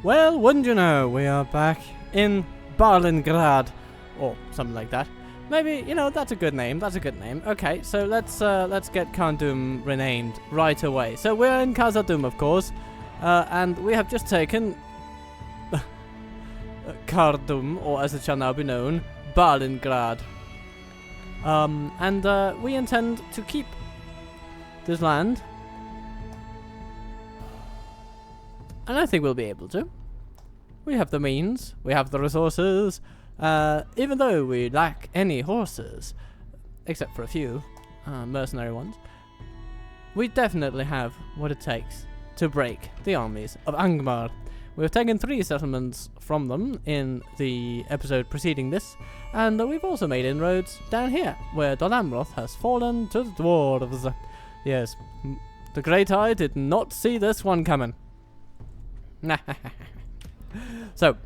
Well, wouldn't you know, we are back in Balingrad, or something like that. Maybe, you know, that's a good name. That's a good name. Okay, so let's get Kazad-Dûm renamed right away. So we're in Kazad-Dûm, of course, and we have just taken Kazad-Dûm, or as it shall now be known, Balingrad. And we intend to keep this land, and I think we'll be able to. We have the means, we have the resources, even though we lack any horses, except for a few mercenary ones. We definitely have what it takes to break the armies of Angmar. We have taken 3 settlements from them in the episode preceding this, and we've also made inroads down here, where Dol Amroth has fallen to the dwarves. Yes, the Great Eye did not see this one coming. So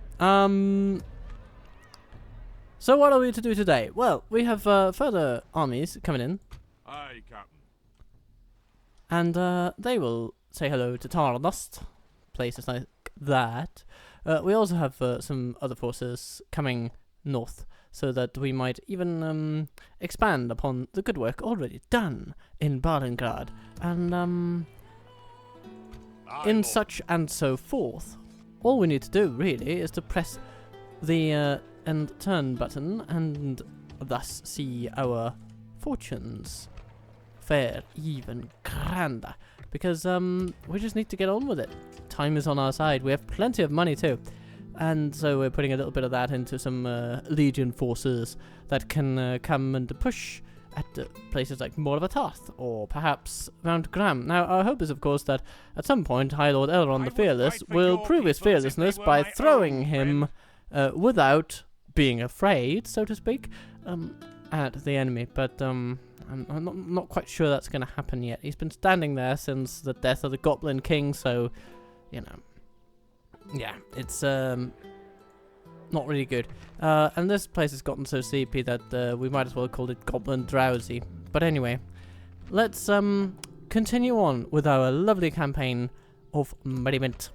what are we to do today? Well, we have further armies coming in. Aye, Captain. And they will say hello to Tarnost, places like that. We also have some other forces coming north, so that we might even expand upon the good work already done in Balingrad, and in such and so forth. All we need to do, really, is to press the end turn button and thus see our fortunes fare even grander. Because we just need to get on with it. Time is on our side. We have plenty of money too. And so we're putting a little bit of that into some Legion forces that can come and push at places like Mordor or perhaps Mount Gram. Now, our hope is, of course, that at some point High Lord Elrond the Fearless will prove his fearlessness by throwing him without being afraid, so to speak, at the enemy. But I'm not quite sure that's going to happen yet. He's been standing there since the death of the Goblin King, so, you know, yeah, it's not really good. And this place has gotten so sleepy that we might as well call it Goblin Drowsy. But anyway, let's continue on with our lovely campaign of merriment.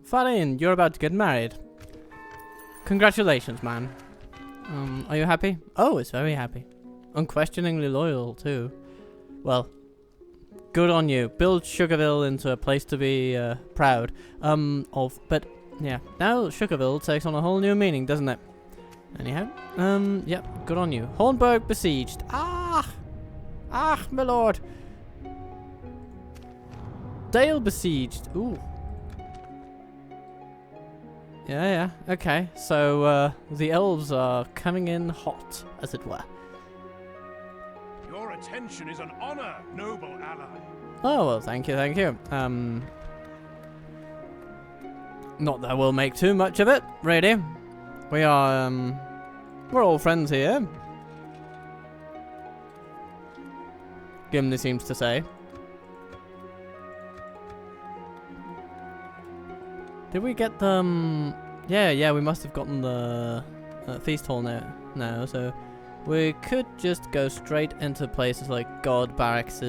Farin, you're about to get married. Congratulations, man. Are you happy? Oh, it's very happy. Unquestioningly loyal, too. Well, good on you. Build Sugarville into a place to be proud of. But, yeah, now Sugarville takes on a whole new meaning, doesn't it? Anyhow, yep, good on you. Hornburg besieged. Ah, my lord. Dale besieged. Ooh. Yeah, okay. So, the elves are coming in hot, as it were. Your attention is an honor, noble ally. Oh, well, thank you. Not that we'll make too much of it, really. We are, we're all friends here. Gimli seems to say. Did we get them? Yeah, we must have gotten the feast hall now, so we could just go straight into places like God Barracks.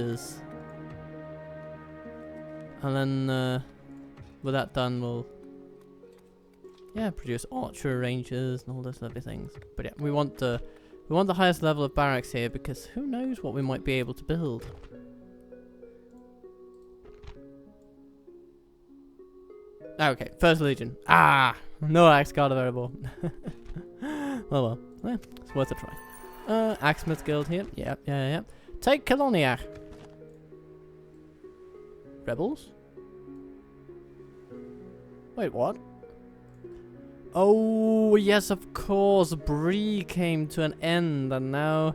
And then, with that done, we'll, produce archer ranges and all those lovely things. But yeah, we want the highest level of barracks here, because who knows what we might be able to build. Okay, First Legion. No axe guard available. Well, it's worth a try. Axesmith Guild here. Yeah. Take Colonia. Rebels? Wait, what? Oh, yes, of course. Bree came to an end, and now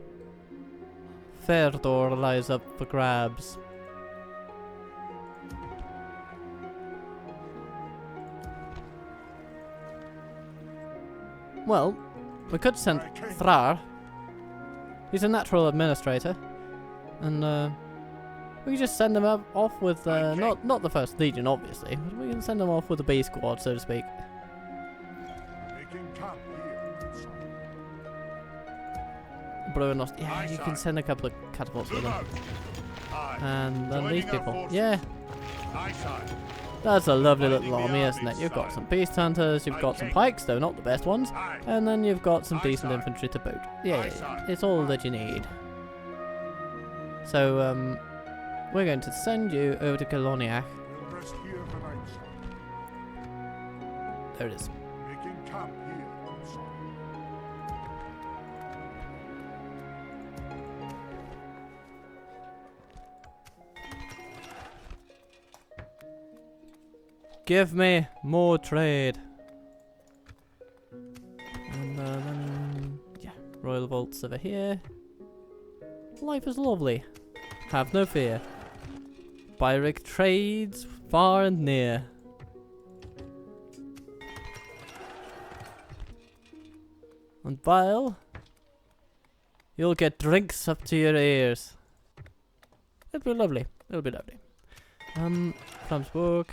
Ferdor lies up for grabs. Well, we could send Thrar. He's a natural administrator, and we can just send him off with not the First Legion, obviously, but we can send him off with a B squad, so to speak. Brunost. Yeah, you can send a couple of catapults with him. And then these people. Yeah. Aye, sire. That's a lovely little army, isn't it? You've got some beast hunters, you've got some pikes, though not the best ones, Aye. and then you've got some Aye, decent sire. infantry to boot. Aye, Yeah, sire. it's all that you need. So, we're going to send you over to Coloniac. We'll rest here tonight, sire. There it is. Making camp here, sire. Give me more trade. And then, yeah, Royal Vaults over here. Life is lovely. Have no fear. Byrick trades far and near. And while you'll get drinks up to your ears. It'll be lovely. It'll be lovely. Flamsburg.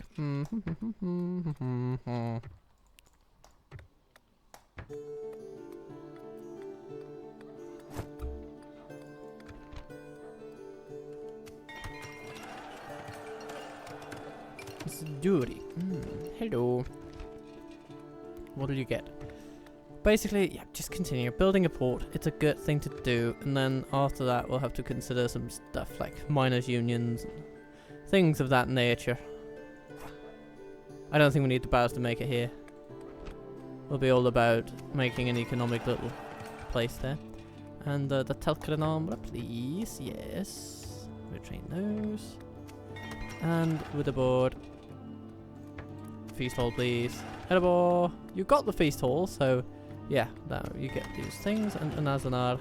This is Dury. Hello. What do you get? Basically, yeah, just continue building a port. It's a good thing to do, and then after that, we'll have to consider some stuff like miners' unions and things of that nature. I don't think we need the bows to make it here. We'll be all about making an economic little place there. And the Telkren armor, please. Yes. Retrain those. And with the board. Feast hall, please. Hello. You got the feast hall, so yeah, now you get these things. And Azanar,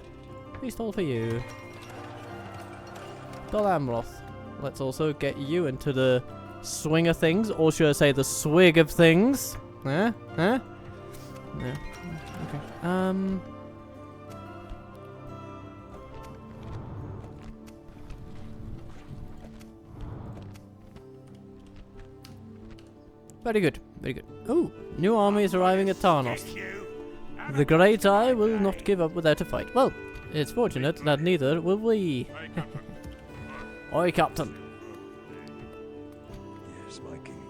feast hall for you. Dol Amroth. Let's also get you into the swing of things, or should I say the swig of things? Huh? Huh? No. Okay. Very good. Very good. Oh, new army is arriving at Tarnos. The Great Eye will not give up without a fight. Well, it's fortunate that neither will we. Oi, Captain. Yes, my king.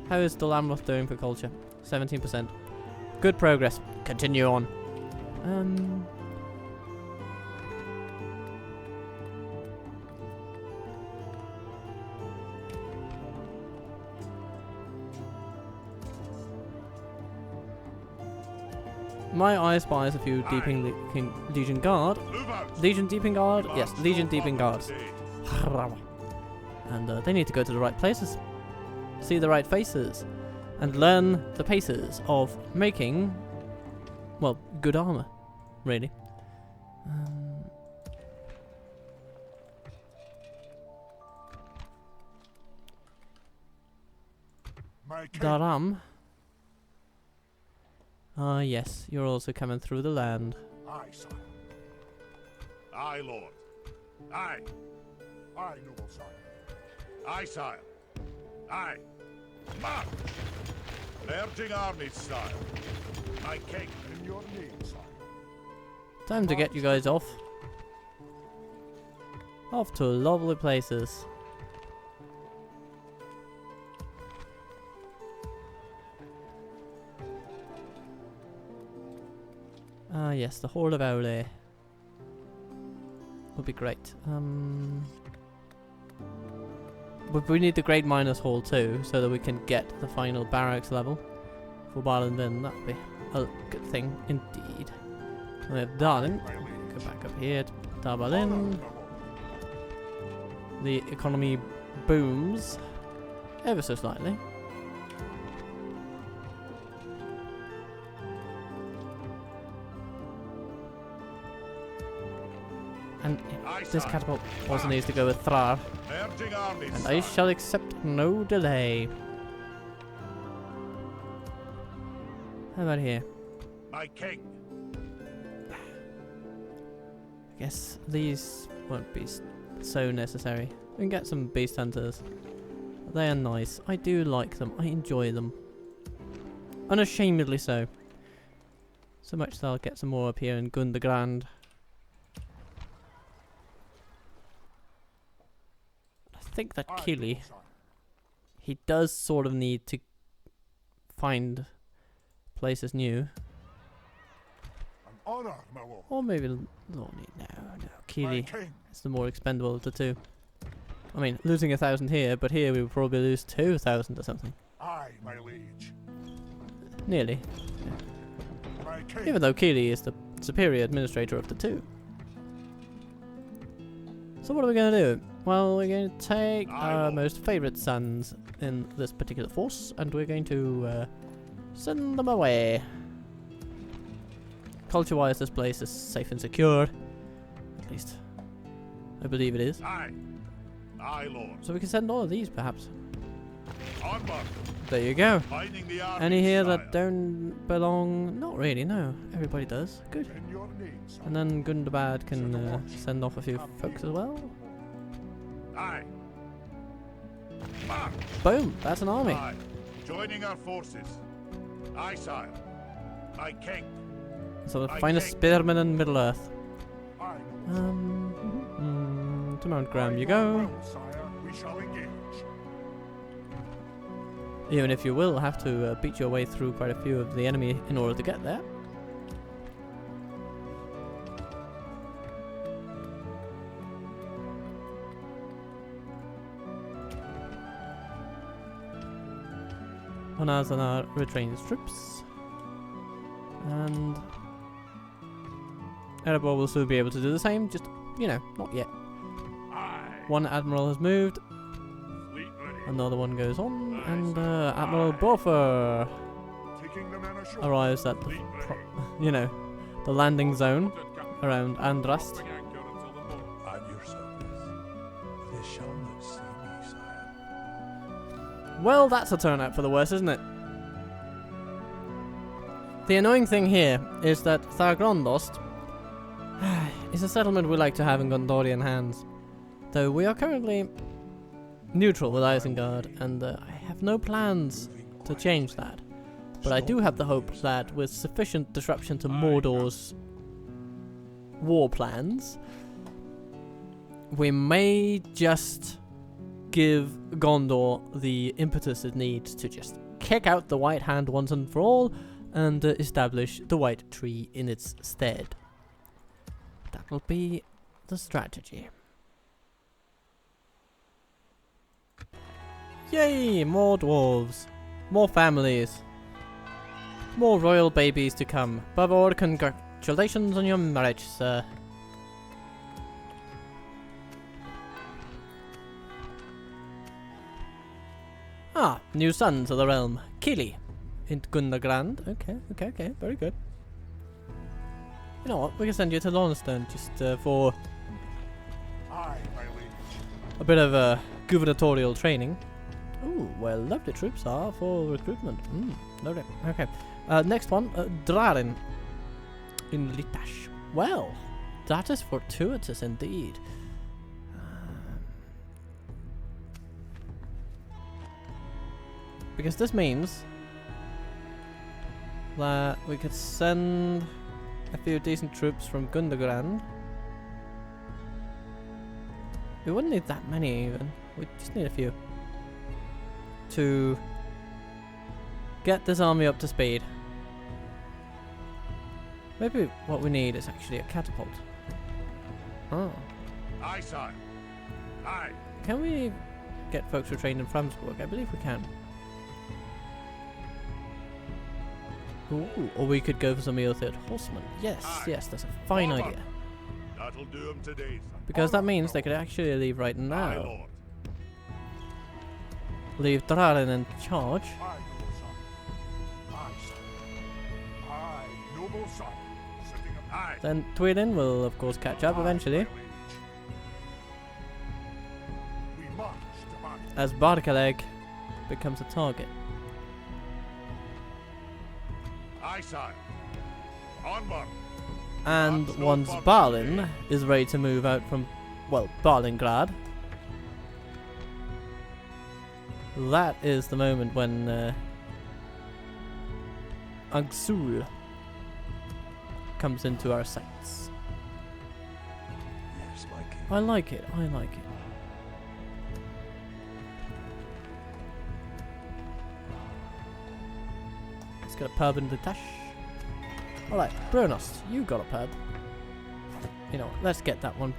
How is Dol Amroth doing for culture? 17%. Good progress. Continue on. My eye spies a few deeping Legion Guard. Move out. Legion Deeping Guard? Yes, Legion Deeping Guards. Indeed. And they need to go to the right places. See the right faces. And learn the paces of making, well, good armor, really. My king. Daram. Ah, yes, you're also coming through the land. Aye, sire. Aye, lord. Aye. Aye, noble sire. Aye, sire. Aye. March! Merging armies, sire. My king. In your name, sire. Time to get you guys off. Off to lovely places. Ah, yes, the Horde of Aule would be great. But we need the Great Miners Hall too, so that we can get the final barracks level for Balingrad. That would be a good thing indeed. We have Darlin. Go back up here to Darbalin. The economy booms ever so slightly. And this catapult also needs to go with Thrar. Merging armies, And I shall accept no delay. How about here? My king. I guess these won't be so necessary. We can get some beast hunters. They are nice. I do like them. I enjoy them. Unashamedly so. So much that I'll get some more up here in Gundagrand. I think that Aye, Kili noble sire. he does sort of need to find places new. An honor, my lord. Or maybe Lorny. No. My Keely king. is the more expendable of the two. I mean, losing 1,000 here, but here we would probably lose 2,000 or something. Aye, my liege. Nearly. My king. Even though Keely is the superior administrator of the two. So what are we going to do? Well, we're going to take our most favourite sons in this particular force, and we're going to send them away. Culture-wise, this place is safe and secure. At least, I believe it is. Aye. Aye, lord. So we can send all of these, perhaps. Onward. There you go. Finding the army, Any here sire. that don't belong? Not really, no. Everybody does. Good. In your name, sire. And then Gundabad can send off a few folks as well. Aye. March. Boom! That's an army. Aye. Joining our forces. Aye, sire. My king. So the I finest take- spearmen in Middle Earth. Aye. To Mount Graham you go. Well, sire, we shall engage. Even if you will have to beat your way through quite a few of the enemy in order to get there. Onazanar retrains troops. And Erebor will soon be able to do the same, just, you know, not yet. Aye. One admiral has moved, Fleet ready. another one goes on, and Admiral Bofer Taking the men ashore. arrives at the, Fleet ready. you know, the landing zone around Andrast. At your service. They shall not see me, sire. Well, that's a turnout for the worse, isn't it? The annoying thing here is that Thargrondost is a settlement we like to have in Gondorian hands. Though we are currently neutral with Isengard, and I have no plans to change that. But I do have the hope that with sufficient disruption to Mordor's war plans, we may just give Gondor the impetus it needs to just kick out the White Hand once and for all, and establish the White Tree in its stead. That will be the strategy. Yay! More dwarves. More families. More royal babies to come. Above all, congratulations on your marriage, sir. Ah, new sons of the realm. Kili. In Gundagrand. Okay. Very good. You know what? We can send you to Lornstone just for Aye, my liege. a bit of gubernatorial training. Ooh, well, lovely troops are for recruitment. Lovely. Okay. Next one, Drarin in Litash. Well, that is fortuitous indeed. Because this means that we could send a few decent troops from Gundagrand. We wouldn't need that many even. We just need a few to get this army up to speed. Maybe what we need is actually a catapult. Oh. Aye, sire. Aye. Can we get folks who are trained in Framsburg? I believe we can. Ooh, or we could go for some Eothird horsemen. Yes, yes, that's a fine Forward. idea. That'll do him today, sir. Because that means they could actually leave right Aye, now. lord. Leave Drarin in charge. Aye, noble son. Aye, sir. Aye, noble son. Sitting up. Aye. Then Twilin will of course catch up Aye, eventually, my liege. We march to battle. as Barkaleg becomes a target. Aye, sire. Onward. And March no once further Balin today. is ready to move out from, well, Balingrad, that is the moment when Angsul comes into our sights. Yes, like it. I like it. Let's get a pub in the tash. Alright, Brunost, you got a pub. You know, let's get that one.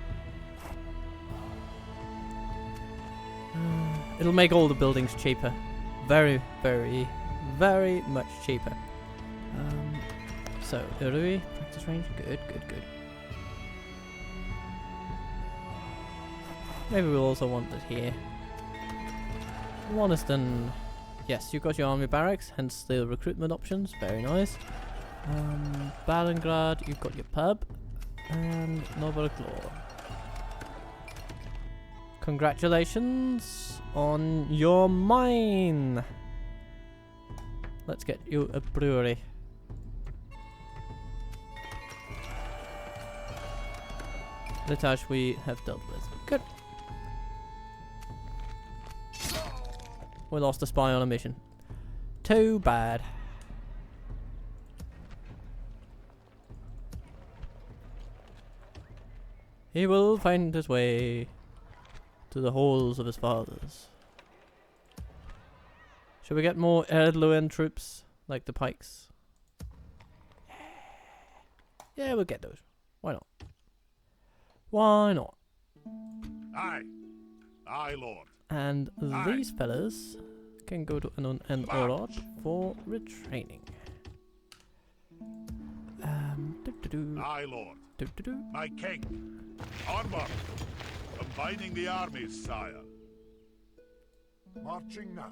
It'll make all the buildings cheaper. Very, very, very much cheaper. So, Urui, practice range, good, good, good. Maybe we'll also want it here. Loniston. Yes, you got your army barracks, hence the recruitment options, very nice. Balingrad, you've got your pub. And Noverglor. Congratulations on your mine! Let's get you a brewery. Litash we have dealt with. Good. We lost a spy on a mission. Too bad. He will find his way to the halls of his fathers. Should we get more Erdluin troops, like the pikes? Yeah, we'll get those. Why not? Why not? Aye. Aye, Lord. And these fellas can go to an Orod for retraining. Aye, Lord. My king. Onward. Combining the armies, sire. Marching now.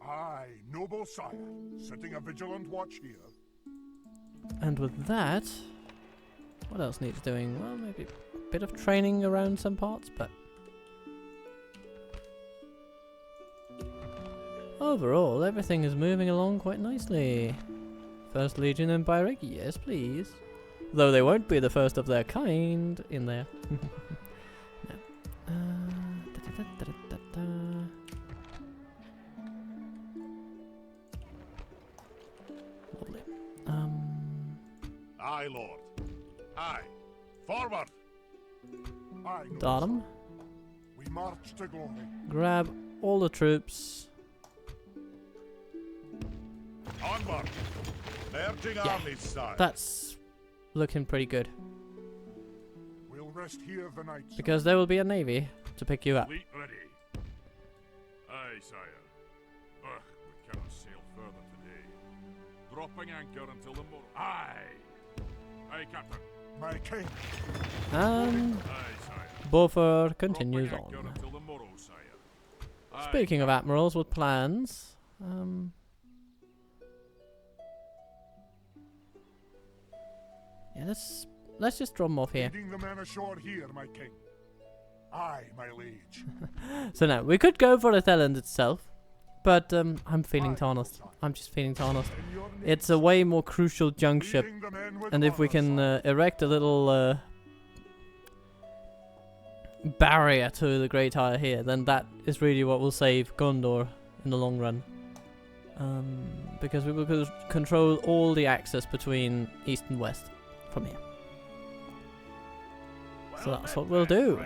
Aye, noble sire. Setting a vigilant watch here. And with that, what else needs doing? Well, maybe a bit of training around some parts, but overall, everything is moving along quite nicely. First Legion in Byreg, yes please. Though they won't be the first of their kind in there. No. Lovely. Aye, Lord. Aye. Forward. Aye, noble Datum. sire. We march to glory. Grab all the troops. Onward. Merging armies, sire. That's looking pretty good. We'll rest here the night, sire. Because there will be a navy to pick you up. Fleet ready. Aye, sire. Ugh, we cannot sail further today. Dropping anchor until the morrow. Aye. Aye, Captain. My king. And Aye, sire. Beaufort continues Dropping on. anchor until the morrow, sire. Aye, Speaking of admirals with plans, yeah, let's just drop them off here. leading the men ashore here, my king. Aye, my liege. So now we could go for Atheland itself, but I'm feeling Aye, Tarnost. sire. I'm just feeling Tarnost. In your name, It's a way more crucial juncture, leading the men with and if we honor, can sire. erect a little barrier to the Great Ire here, then that is really what will save Gondor in the long run. Because we will control all the access between east and west from here. So that's what we'll do.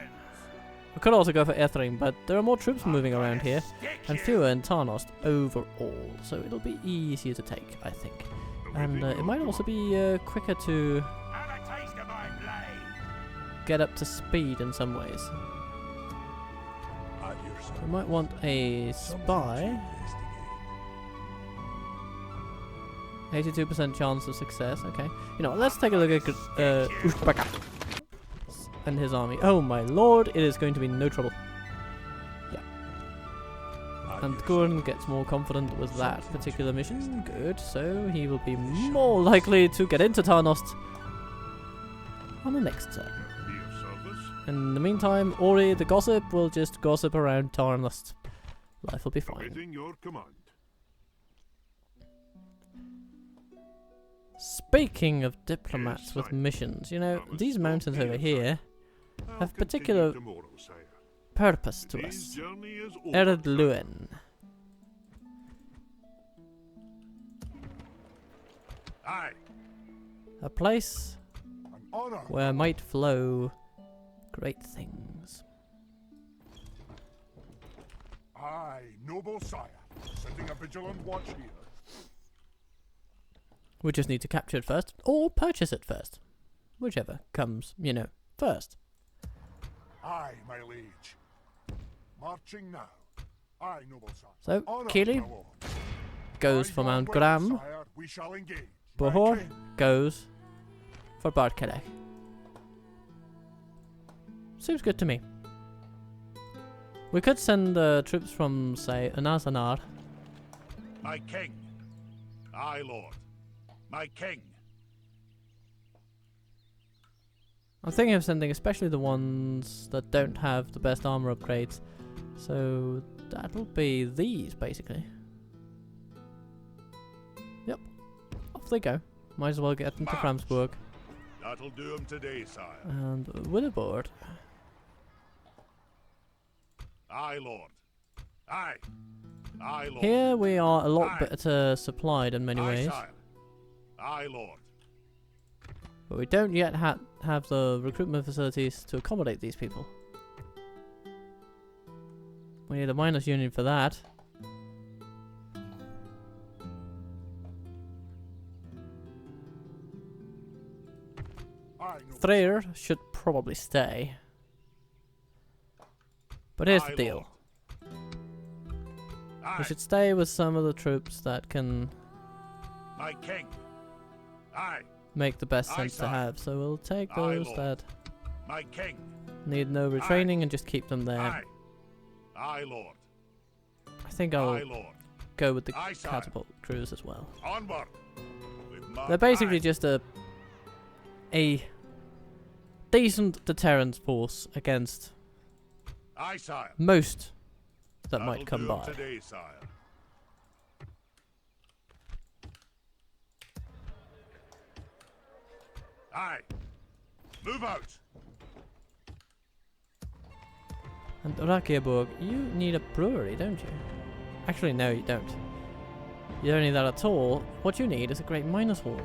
We could also go for Ethring, but there are more troops moving around here, and fewer in Tarnost overall, so it'll be easier to take, I think. And it might also be quicker to get up to speed in some ways. We might want a spy. 82% chance of success, okay. You know, let's take a look at Ushbaka and his army. Oh my lord, it is going to be no trouble. Yeah. And Gurn gets more confident with that particular mission. Good, so he will be more likely to get into Tarnost on the next turn. In the meantime, Ori the Gossip will just gossip around Tarnost. Life will be fine. Awaiting your command. Speaking of diplomats with missions, you know, these mountains over here have particular purpose to us. Erdluin. Aye. A place An honor. where might flow great things. Aye, noble sire. Setting a vigilant watch here. We just need to capture it first, or purchase it first. Whichever comes, you know, first. Aye, my liege. Marching now. Aye, noble sire. So, Honour Keely to my lord. goes Aye, for God Mount willing, Graham. sire, we shall engage. My Bohor king. goes for Barkelek. Seems good to me. We could send troops from, say, Anazanar. My king. Aye, lord. My king. I'm thinking of sending especially the ones that don't have the best armor upgrades. So that'll be these, basically. Yep. Off they go. Might as well get them to March. Framsburg. That'll do him today, sire. And with a board. Aye, lord. Aye. Aye, lord. Here we are a lot Aye. better supplied in many Aye, ways. sire. Aye, lord. But we don't yet have the recruitment facilities to accommodate these people. We need a miners' union for that. Aye, noble Threer should probably stay. But here's Aye, the deal. lord. Aye. We should stay with some of the troops that can My king. Aye. make the best Aye, sense to sire. have. So we'll take Aye, those lord. that My king. need no retraining and just keep them there. Aye. Aye, lord. I think Aye, I'll lord. go with the Aye, sire. catapult crews as well. Onward. With They're basically aye. just a decent deterrent force against Aye, sire. most that That'll might come do him by. today, sire. Aye. Move out. And Rakiaborg, you need a brewery, don't you? Actually, no, you don't. You don't need that at all. What you need is a great miners' hall.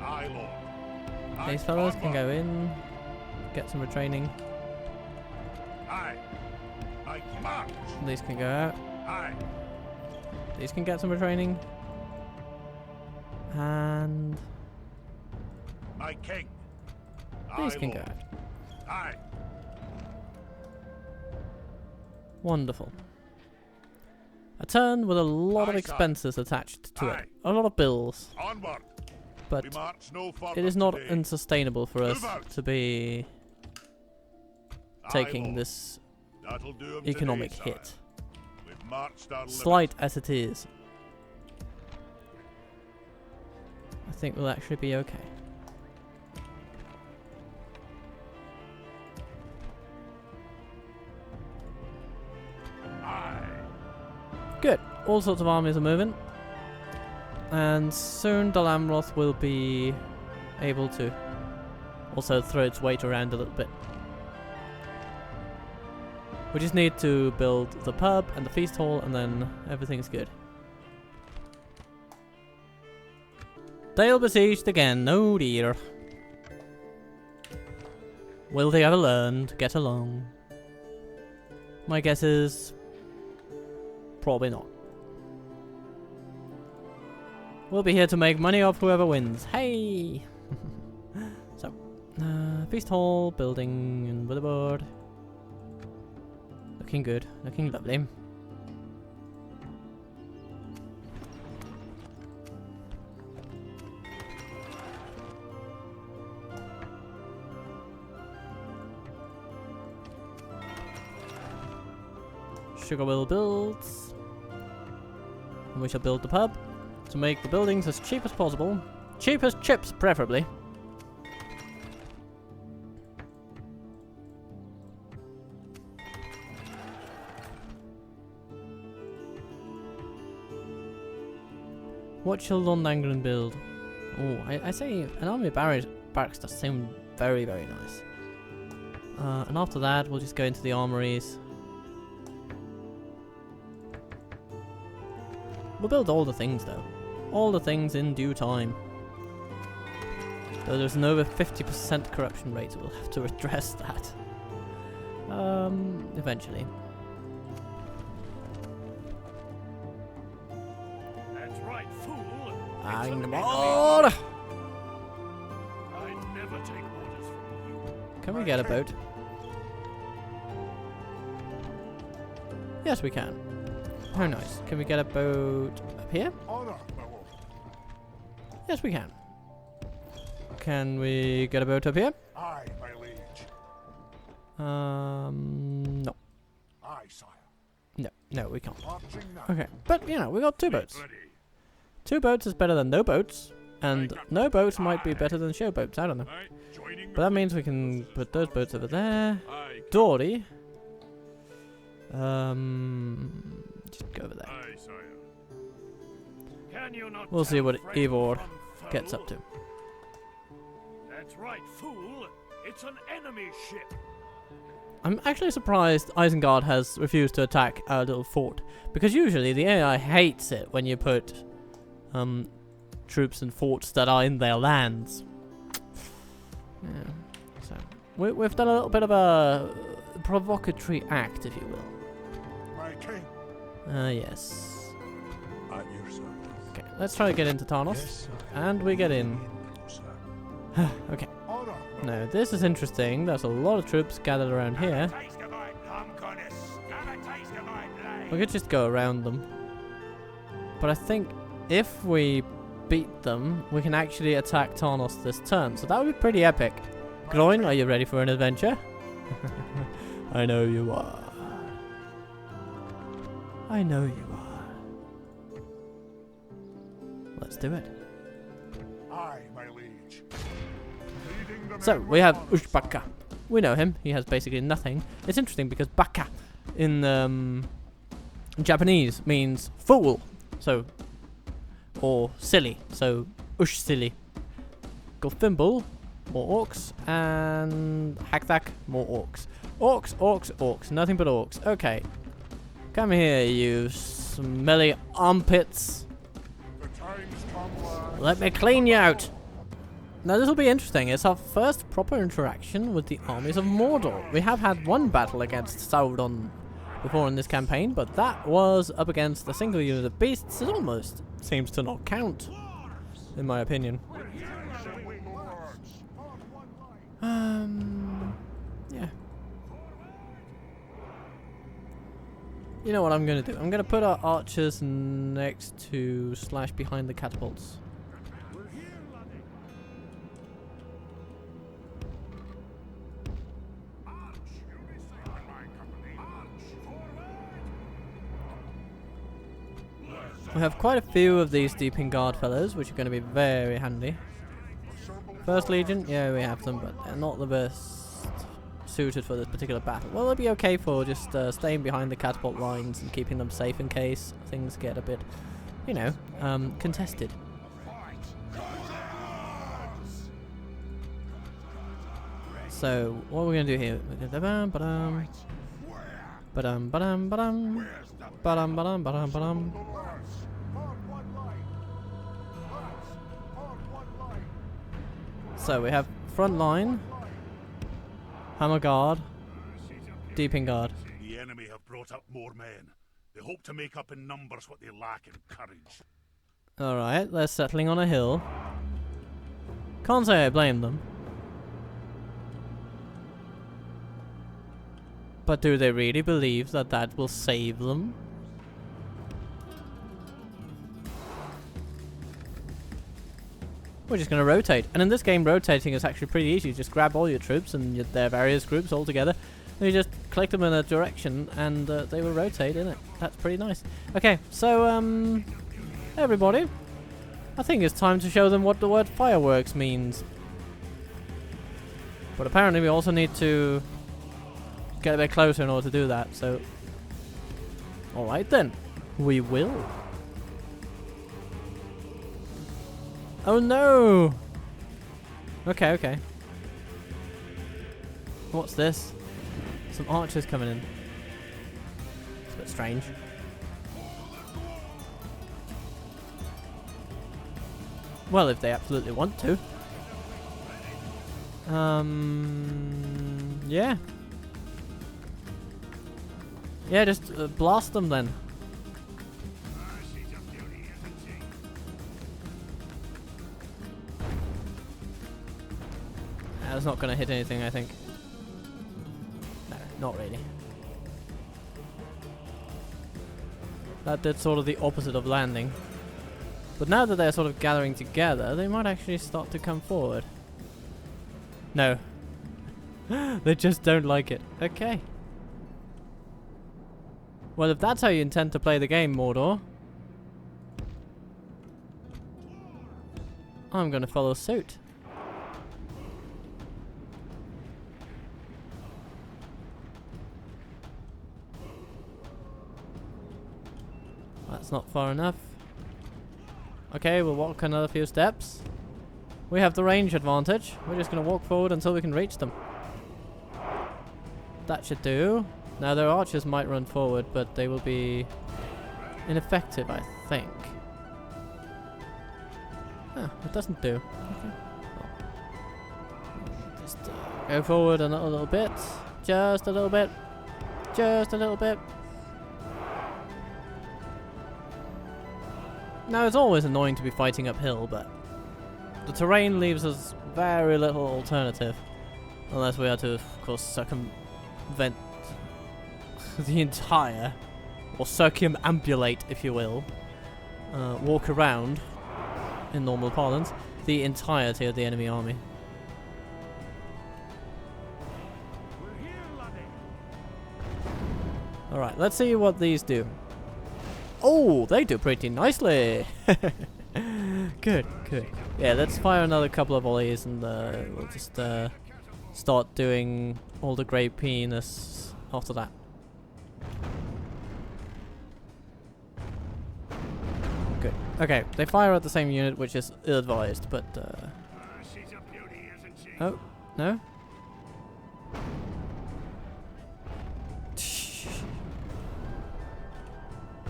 Aye, lord. Aye, These fellas can onward. go in, get some retraining. Aye. Aye, march. These can go out. Aye. These can get some retraining. And My king. these Aye, can go lord. out. Aye. Wonderful. A turn with a lot of Aye, sir. expenses attached to Aye. it. A lot of bills. Onward. But We march no further it is not today. unsustainable for us Move out. to be Aye, taking lord. this That'll do 'em economic today, hit. sire. We've marched our limit. Slight as it is. I think we'll actually be okay. Aye. Good. All sorts of armies are moving. And soon Dalamroth will be able to also throw its weight around a little bit. We just need to build the pub and the feast hall and then everything's good. They'll besieged again, oh dear. Will they ever learn to get along? My guess is probably not. We'll be here to make money off whoever wins. Hey! So, feast hall, building, and weatherboard. Looking good, looking lovely. Sugar will builds. And we shall build the pub to make the buildings as cheap as possible. Cheap as chips, preferably. What shall Londangren build? Oh, I say an army barracks does sound very, very nice. And after that, we'll just go into the armories. We'll build all the things, though. All the things in due time. Though there's an over 50% corruption rate, we'll have to address that. Eventually. That's right, fool. I'm the board! I never take orders from you. Can we get a boat? Yes, we can. How nice. Can we get a boat up here? Honor, my lord. Yes, we can. Can we get a boat up here? Aye, my liege. No. Aye, sire. No, we can't. Marching now. Okay, but you know, we got 2 boats. Ready. 2 boats is better than no boats, and no boats might be better than show boats. I don't know. Aye, joining But that means we can put those boats over there. Aye, Dory. Just go over there. aye, sire. Can you not We'll see tell what friend Ivor from foe? gets up to. That's right, fool. It's an enemy ship. I'm actually surprised Isengard has refused to attack our little fort, because usually the AI hates it when you put troops and forts that are in their lands. Yeah. So we've done a little bit of a provocatory act, if you will. My king. Yes. At your service. Okay, let's try to get into Tarnos. Yes, sir. And we get in. Sir. Okay. Honor. Now, this is interesting. There's a lot of troops gathered around here. We could just go around them. But I think if we beat them, we can actually attack Tarnos this turn. So that would be pretty epic. Groin, are you ready for an adventure? I know you are. I know you are. Let's do it. Aye, my liege. Leading the So, men we have with Ushbaka. We know him. He has basically nothing. It's interesting because Baka in Japanese means fool. So, or silly. So, Ush silly. Gulfimble, more orcs. And Hakthak, more orcs. Orcs, orcs, orcs. Nothing but orcs. Okay. Come here, you smelly armpits. the times come, lads. Let me clean you out. Now this will be interesting. It's our first proper interaction with the armies of Mordor. We have had one battle against Sauron before in this campaign, but that was up against a single unit of beasts. It almost seems to not count, in my opinion. Yeah. You know what I'm going to do? I'm going to put our archers next to / behind the catapults. We have quite a few of these Deeping Guard fellows, which are going to be very handy. First Legion, yeah, we have them, but they're not the best suited for this particular battle. Well, they'll be okay for just staying behind the catapult lines and keeping them safe in case things get a bit, you know, contested. So, what are we going to do here? We're going to So we have front line, hammer guard, deeping guard. The enemy have brought up more men. They hope to make up in numbers what they lack in courage. Alright, they're settling on a hill. Can't say I blame them. But do they really believe that that will save them? We're just going to rotate. And in this game, rotating is actually pretty easy. You just grab all your troops and their various groups all together. And you just click them in a direction and they will rotate in it. That's pretty nice. Okay, so, everybody. I think it's time to show them what the word fireworks means. But apparently we also need to get a bit closer in order to do that, so... Alright then. We will. Oh no! Okay, okay. What's this? Some archers coming in. It's a bit strange. Well, if they absolutely want to. Yeah. Yeah, just blast them then. That's not going to hit anything, I think. No, not really. That did sort of the opposite of landing. But now that they're sort of gathering together, they might actually start to come forward. No. They just don't like it. Okay. Well, if that's how you intend to play the game, Mordor, I'm going to follow suit. That's not far enough. Okay, we'll walk another few steps. We have the range advantage. We're just going to walk forward until we can reach them. That should do. Now their archers might run forward, but they will be ineffective, I think. Huh, it doesn't do. Okay. Oh. Just go forward a little bit. Just a little bit. Just a little bit. Now, it's always annoying to be fighting uphill, but the terrain leaves us very little alternative. Unless we are to, of course, circumvent the entire, or circumambulate, if you will, walk around, in normal parlance, the entirety of the enemy army. Alright, let's see what these do. Oh, they do pretty nicely. Good, good. Yeah, let's fire another couple of volleys and we'll just start doing all the great penis after that. Good. Okay, they fire at the same unit, which is ill-advised, but oh, no?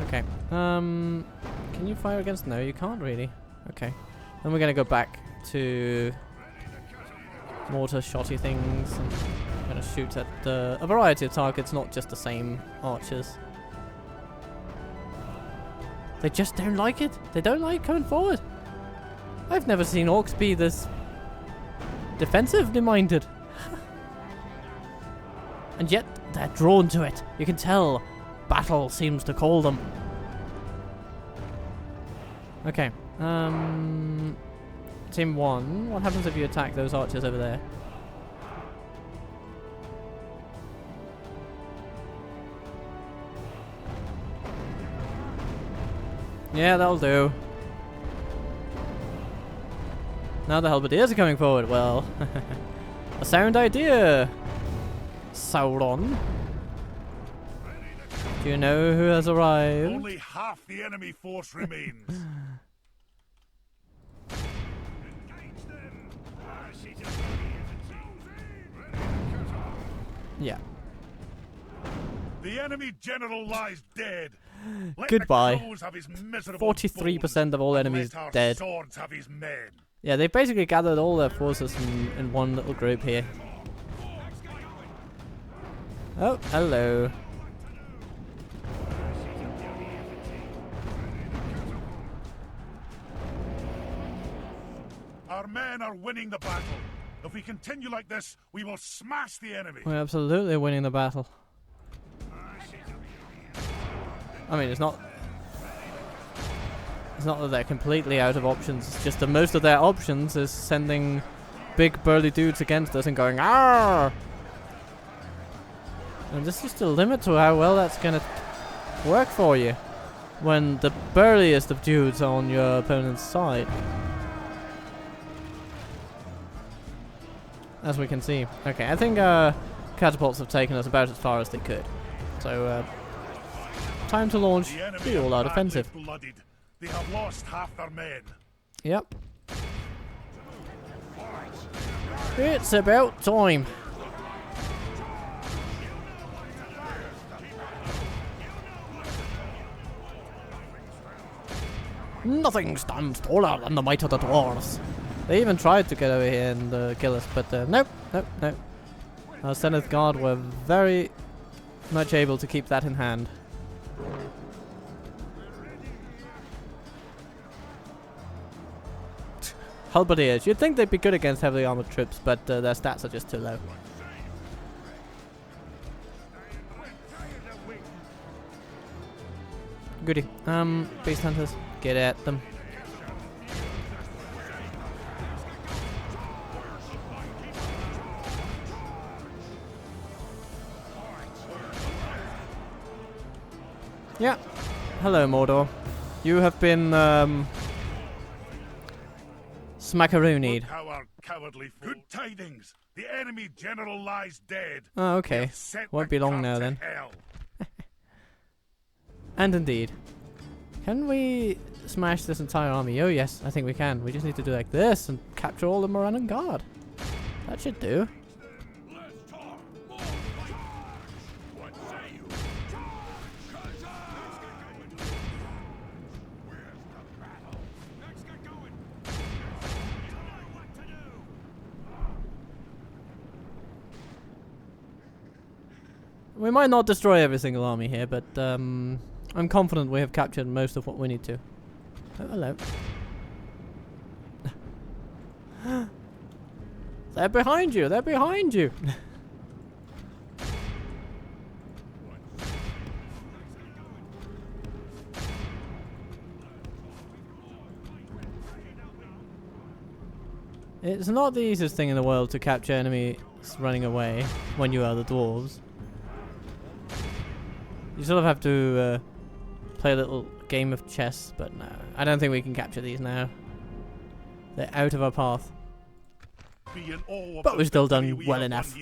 Okay. Can you fire against? No, you can't really. Okay. Then we're gonna go back to mortar shotty things and gonna shoot at a variety of targets, not just the same archers. They just don't like it. They don't like coming forward. I've never seen orcs be this defensively minded. And yet they're drawn to it. You can tell. Battle seems to call them. Okay. Team 1, what happens if you attack those archers over there? Yeah, that'll do. Now the halberdiers are coming forward. Well, a sound idea, Sauron. Do you know who has arrived? Only half the enemy force remains. Yeah. The enemy general lies dead. Let Goodbye. the crows have his miserable 43% of all enemies let our dead. swords have his men. Yeah, they basically gathered all their forces in one little group here. Oh, hello. Our men are winning the battle. If we continue like this, we will smash the enemy. We're absolutely winning the battle. I mean, it's not that they're completely out of options. It's just that most of their options is sending big burly dudes against us and going "Arr!" And there's just a limit to how well that's gonna work for you when the burliest of dudes are on your opponent's side. As we can see. Okay, I think catapults have taken us about as far as they could. So, time to launch the all-out offensive. Bloodied. They have lost half their men. Yep. It's about time. Nothing stands taller than the might of the dwarves. They even tried to get over here and kill us, but nope, nope, nope. Our Senate Guard were very much able to keep that in hand. Halberdiers. You'd think they'd be good against heavily armored troops, but their stats are just too low. Goody. Beast hunters, get at them. Yeah. Hello, Mordor. You have been smackaroonied. Look how our cowardly good tidings. The enemy general lies dead. Oh, okay. Won't be long now then. And indeed. Can we smash this entire army? Oh yes, I think we can. We just need to do like this and capture all the Morannon Guard. That should do. We might not destroy every single army here, but I'm confident we have captured most of what we need to. Oh, hello. They're behind you! They're behind you! It's not the easiest thing in the world to capture enemies running away when you are the dwarves. You sort of have to play a little game of chess, but no. I don't think we can capture these now. They're out of our path. But we've still done well enough.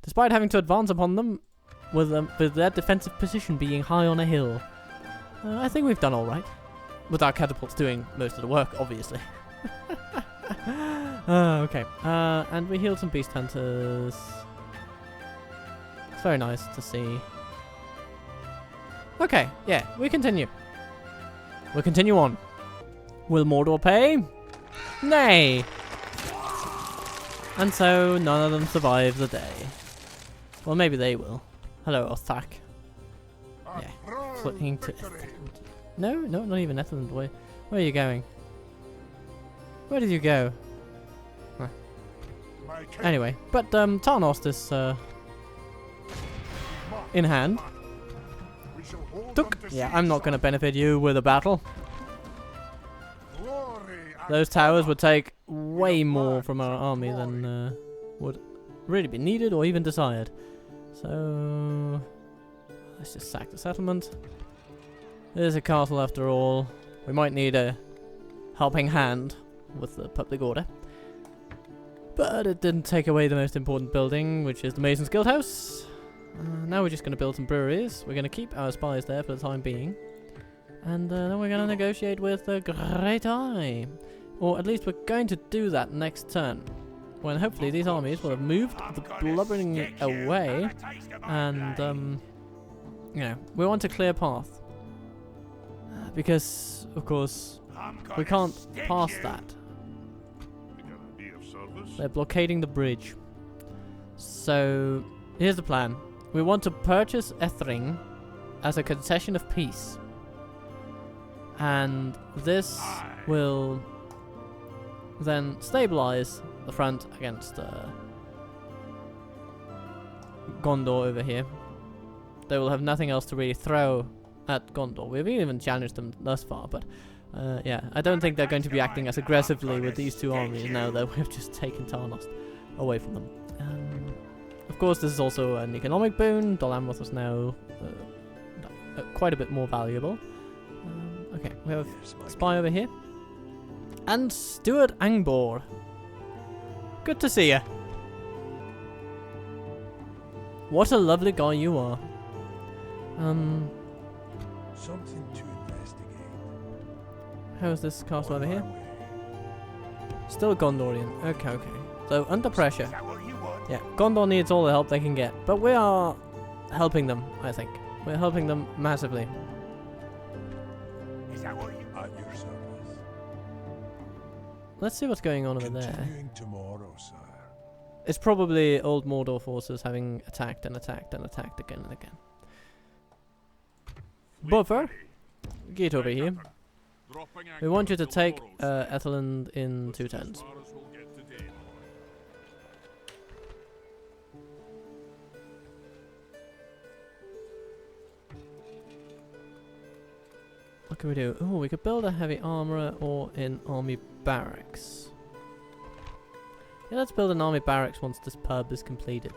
Despite having to advance upon them with their defensive position being high on a hill. I think we've done alright. With our catapults doing most of the work, obviously. Okay. And we healed some beast hunters. It's very nice to see. Okay, yeah, we continue. We'll continue on. Will Mordor pay? Nay! And so, none of them survive the day. Well, maybe they will. Hello, Othak. Yeah, flicking to Ethelred. No, not even Ethelred. Where are you going? Where did you go? Huh. Anyway, but Tarnost is in hand. Yeah, I'm not going to benefit you with a battle. Those towers would take way more from our army than would really be needed or even desired. So let's just sack the settlement. There's a castle after all. We might need a helping hand with the public order. But it didn't take away the most important building, which is the Mason's Guild House. Now we're just going to build some breweries. We're going to keep our spies there for the time being. And then we're going to negotiate with the Great Eye. Or at least we're going to do that next turn. When hopefully these armies will have moved the blubbering away. And, you know, we want a clear path. Because, of course, we can't pass that. They're blockading the bridge. So, here's the plan. We want to purchase Ethring as a concession of peace. And this will then stabilize the front against Gondor over here. They will have nothing else to really throw at Gondor. We've even challenged them thus far, but yeah, I don't think they're going to be acting as aggressively with these two armies now that we've just taken Tarnost away from them. Of course, this is also an economic boon. Dol Amroth is now quite a bit more valuable. Okay, we have a spy over here. And Stuart Angbor. Good to see you. What a lovely guy you are. Something to investigate. How is this castle over here? Still Gondorian. Okay, okay. So, under pressure. Yeah, Gondor needs all the help they can get. But we are helping them, I think. We're helping them massively. At your service. let's see what's going on over there. Continuing tomorrow, sire. It's probably old Mordor forces having attacked and attacked and attacked again and again. Buffer, get over here. We want you to take Ethelland in 2 turns. What can we do? Oh, we could build a heavy armorer or an army barracks. Yeah, let's build an army barracks once this pub is completed.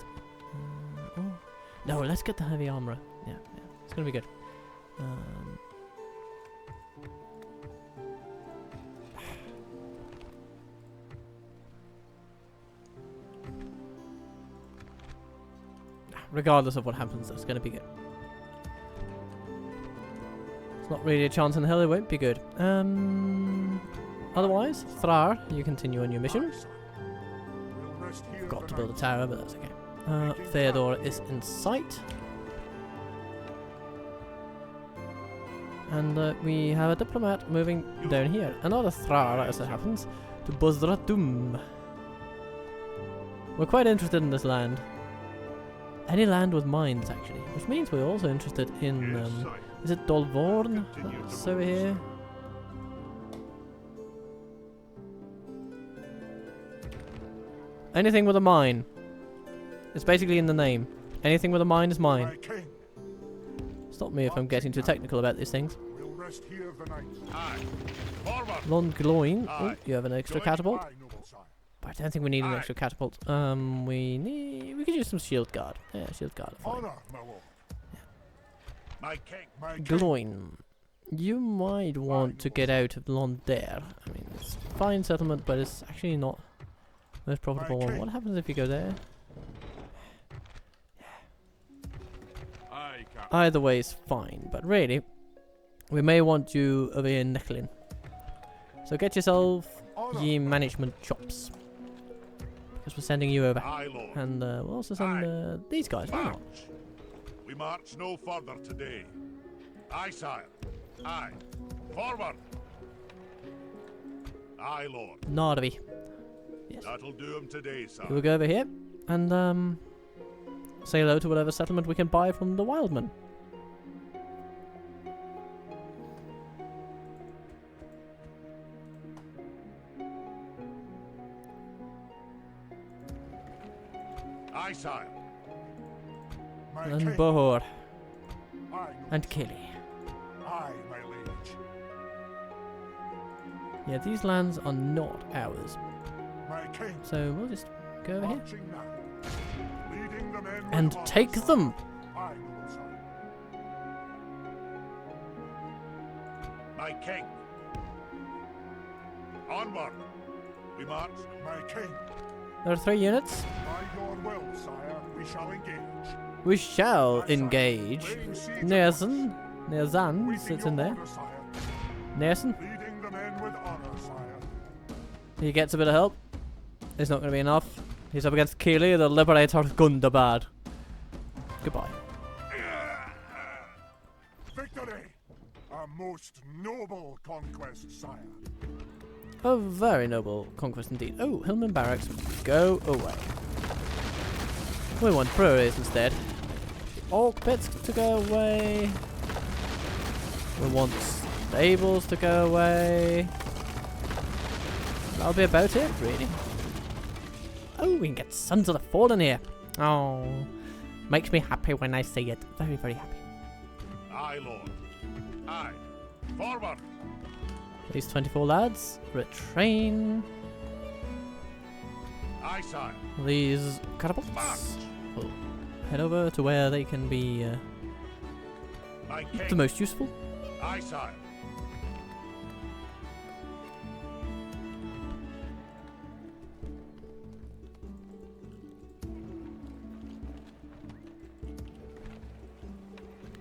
Oh. No, let's get the heavy armorer. Yeah, it's gonna be good. Regardless of what happens, that's gonna be good. Not really a chance in hell it won't be good. Otherwise, Thrar, you continue on your mission. Got to build a tower, but that's okay. Theodore is in sight. And we have a diplomat moving down here. Another Thrar, as it happens, to Kazad-Dûm. We're quite interested in this land. Any land with mines, actually. Which means we're also interested in... is it Dolvorn? That's over here. Anything with a mine. It's basically in the name. Anything with a mine is mine. Stop me if I'm getting too technical about these things. Longloin. Oh, you have an extra catapult. But I don't think we need an extra catapult. We could use some shield guard. Yeah, shield guard. Gloin. You might want to get out of Londare. I mean, it's a fine settlement, but it's actually not the most profitable one. What happens if you go there? Either way is fine, but really, we may want you over here in Necklin. So get yourself ye management chops. Because we're sending you over. And we'll also send these guys. Why not? We march no further today. Aye, sire. Aye. Forward. Aye, lord. Narvi. Yes. That'll do him today, sire. We'll go over here and say hello to whatever settlement we can buy from the Wildman. Aye, sire. And Bohor. And Killy. Aye, my liege. Yeah, these lands are not ours. My king. So we'll just go over here. Leading the men And with take honor, them! Aye, noble sire. My king. Onward. We march. My king. There are 3 units. By your will, sire, we shall engage. We shall engage. Nersen. Nerzan Waiting sits your in there. order, sire. Nersen. Leading the men with honor, sire. He gets a bit of help. It's not going to be enough. He's up against Keely, the Liberator Gundabad. Goodbye. Victory! A most noble conquest, sire. A very noble conquest indeed. Oh, Hillman Barracks, go away. We want breweries instead. The Orc Pits to go away. We want stables to go away. That'll be about it, really. Oh, we can get Sons of the Fallen here. Oh, makes me happy when I see it. Very, very happy. Aye, lord. Aye. Forward. These 24 lads, retrain. Aye, sire. These catapults. We'll head over to where they can be My king. the most useful. Aye, sire.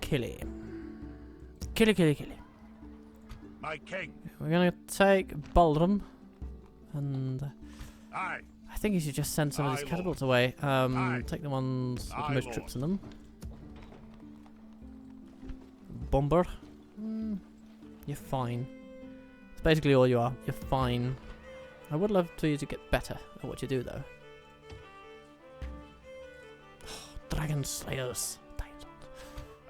Killy. Killy, killy, killy. My king. We're gonna take Baldrum, and Aye. I think you should just send some of these Aye, catapults away. Aye. Take the ones with the Aye, most Lord. troops in them. Bomber. You're fine. That's basically all you are. You're fine. I would love for you to get better at what you do, though. Dragon Slayers.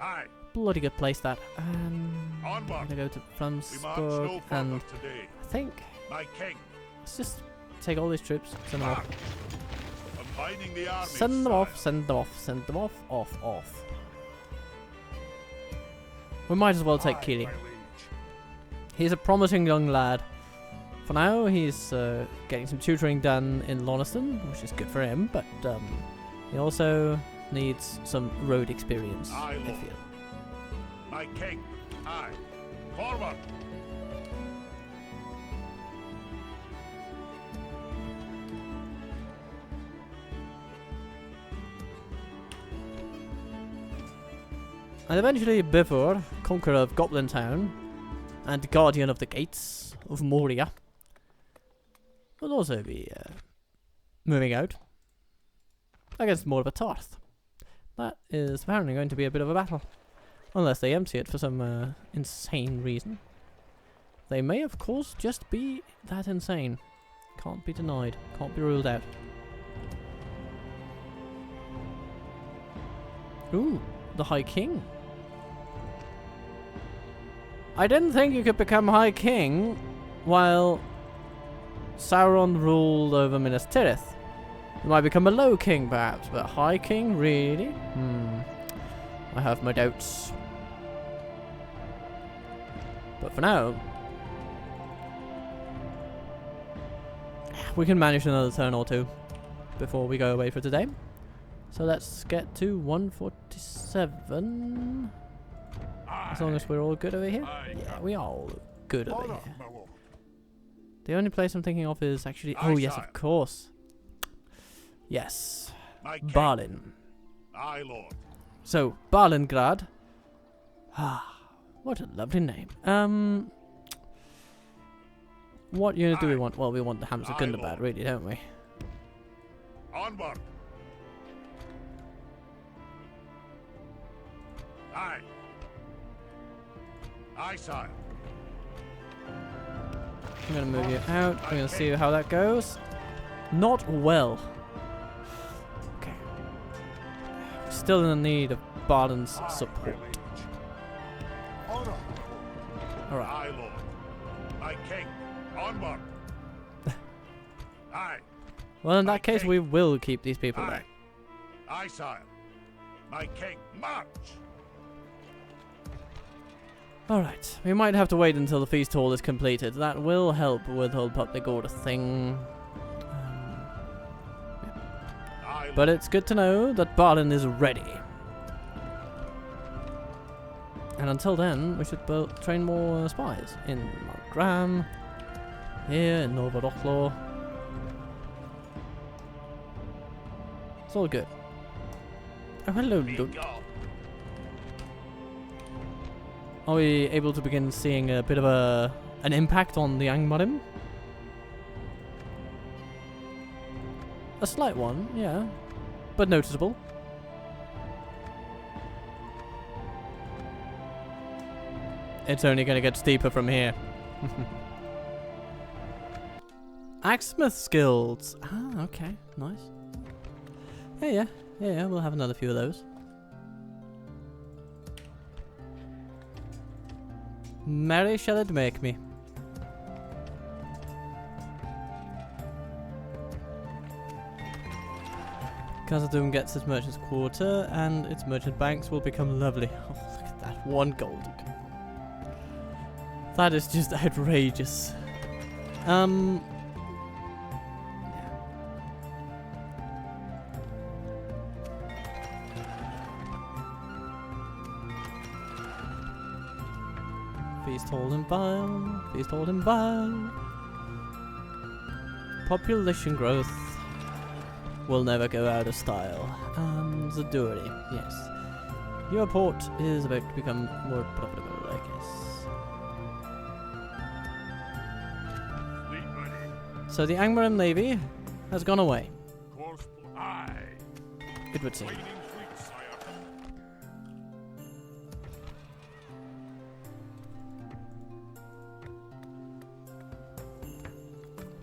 Aye. Bloody good place that. I'm Onward. gonna go to We march Flensburg no and further today. I think My king. let's just take all these troops, send them off. Combining the army. Send them off, sire. send them off, send them off, off. We might as well take Aye, Kiri. my liege. He's a promising young lad. For now, he's getting some tutoring done in Loniston, which is good for him, but he also needs some road experience, Aye, I Lord. feel. My king. Aye. Forward. And eventually Bifur, conqueror of Goblin Town, and guardian of the gates of Moria, will also be moving out against Mordor. That is apparently going to be a bit of a battle. Unless they empty it for some insane reason. They may, of course, just be that insane. Can't be denied. Can't be ruled out. Ooh, the High King. I didn't think you could become High King while Sauron ruled over Minas Tirith. You might become a Low King, perhaps, but High King, really? I have my doubts. But for now, we can manage another turn or two before we go away for today. So let's get to 147. As long as we're all good over here. Aye, Yeah, we are all good over Honor, here. my lord. The only place I'm thinking of is actually... Aye, Oh, yes, sire. of course. Yes. My king. Balin. Aye, lord. So, Balingrad. Ah, what a lovely name. What unit do we Aye. want? Well, we want the Hamza Aye, Gundabad, lord. really, don't we? Onward. Aye. Aye, sire. I'm going to move you out. We're going to see how that goes. Not well. Okay. Still in the need of Balin's Aye, support. my liege. Honor. Alright. Aye, lord. My king. Onward. Aye. Well, in My that case, king. we will keep these people Aye. there. Aye, sire. My king. March. Alright, we might have to wait until the feast hall is completed. That will help with the whole public order thing. Aye, But it's good to know that Balin is ready. And until then, we should train more spies in Markram, here in Waffle. It's all good. Oh, hello, Lud. Are we able to begin seeing a bit of an impact on the Angmarim? A slight one, yeah, but noticeable. It's only going to get steeper from here. Axesmith skills. Ah, okay, nice. Yeah, we'll have another few of those. Merry shall it make me. Kazad-Dûm gets its merchant's quarter, and its merchant banks will become lovely. Oh, look at that, 1 gold. That is just outrageous. Feast hall and vile, feast hall and vile. Population growth will never go out of style. Zaduri, yes. Your port is about to become more profitable, I guess. Fleet ready. So the Angmarim Navy has gone away, Course. Aye. it would seem. Waiting fleet, sire.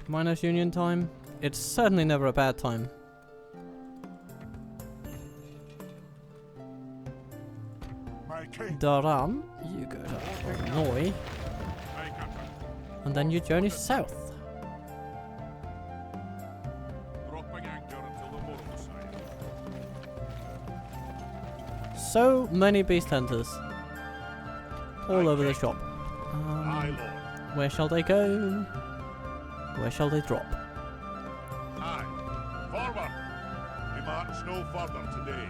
Miners' Union time. It's certainly never a bad time. My king. Daran, you go to Illinois, Aye, Captain. and then you journey south. Dropping anchor until the morrow, sire. So many beast hunters. All over the shop. Aye, lord. Where shall they go? Where shall they drop? Aye. Forward. We march no further today.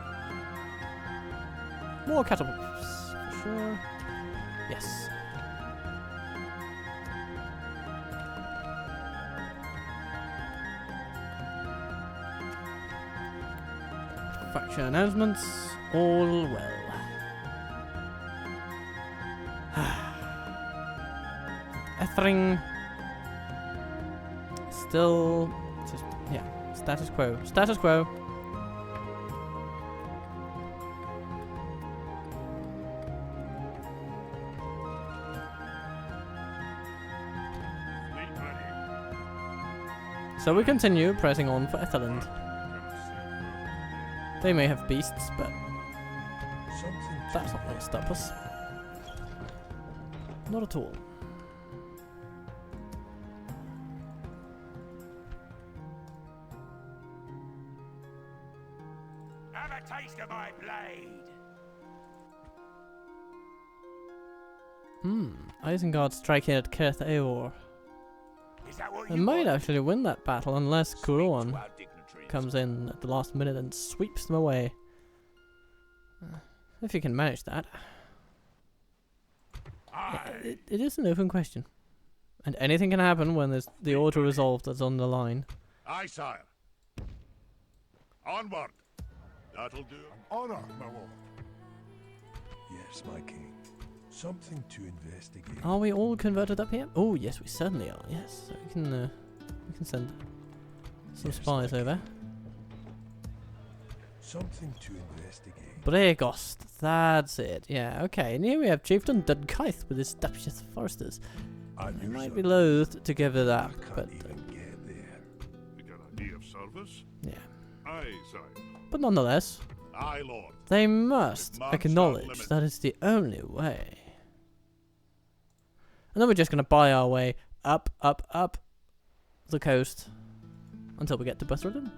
More catapults, for sure. Yes. Faction announcements, all well. Ethring. Still, just, yeah, status quo. Status quo. Fleet ready. So we continue pressing on for Etherland. Cannot sail further today. They may have beasts, but Something to that's not going to stop us. Not at all. Have a taste of my blade. Isengard striking at Kirth Eor. Is that what They you might want? actually win that battle unless Speak Kuron to our dignitaries. comes in at the last minute and sweeps them away. If you can manage that. Aye. It is an open question. And anything can happen when there's the auto resolve that's on the line. Aye, sire. Onward. That'll do. honor, my lord. Yes, my king. Something to investigate. Are we all converted up here? Oh yes, we certainly are. Yes, so we can send some Yes, spies my over. Something to investigate. Bregost, that's it. Yeah, okay. And here we have Chieftain Dudkeith with his Dupchess Foresters. At I your might be service. loath to give it I up, can't but even get there. We got a need of service? yeah. Aye, sire. But nonetheless, Aye, lord. they must March acknowledge without that it's the only way. And then we're just going to buy our way up, up, up the coast until we get to Buthrodon.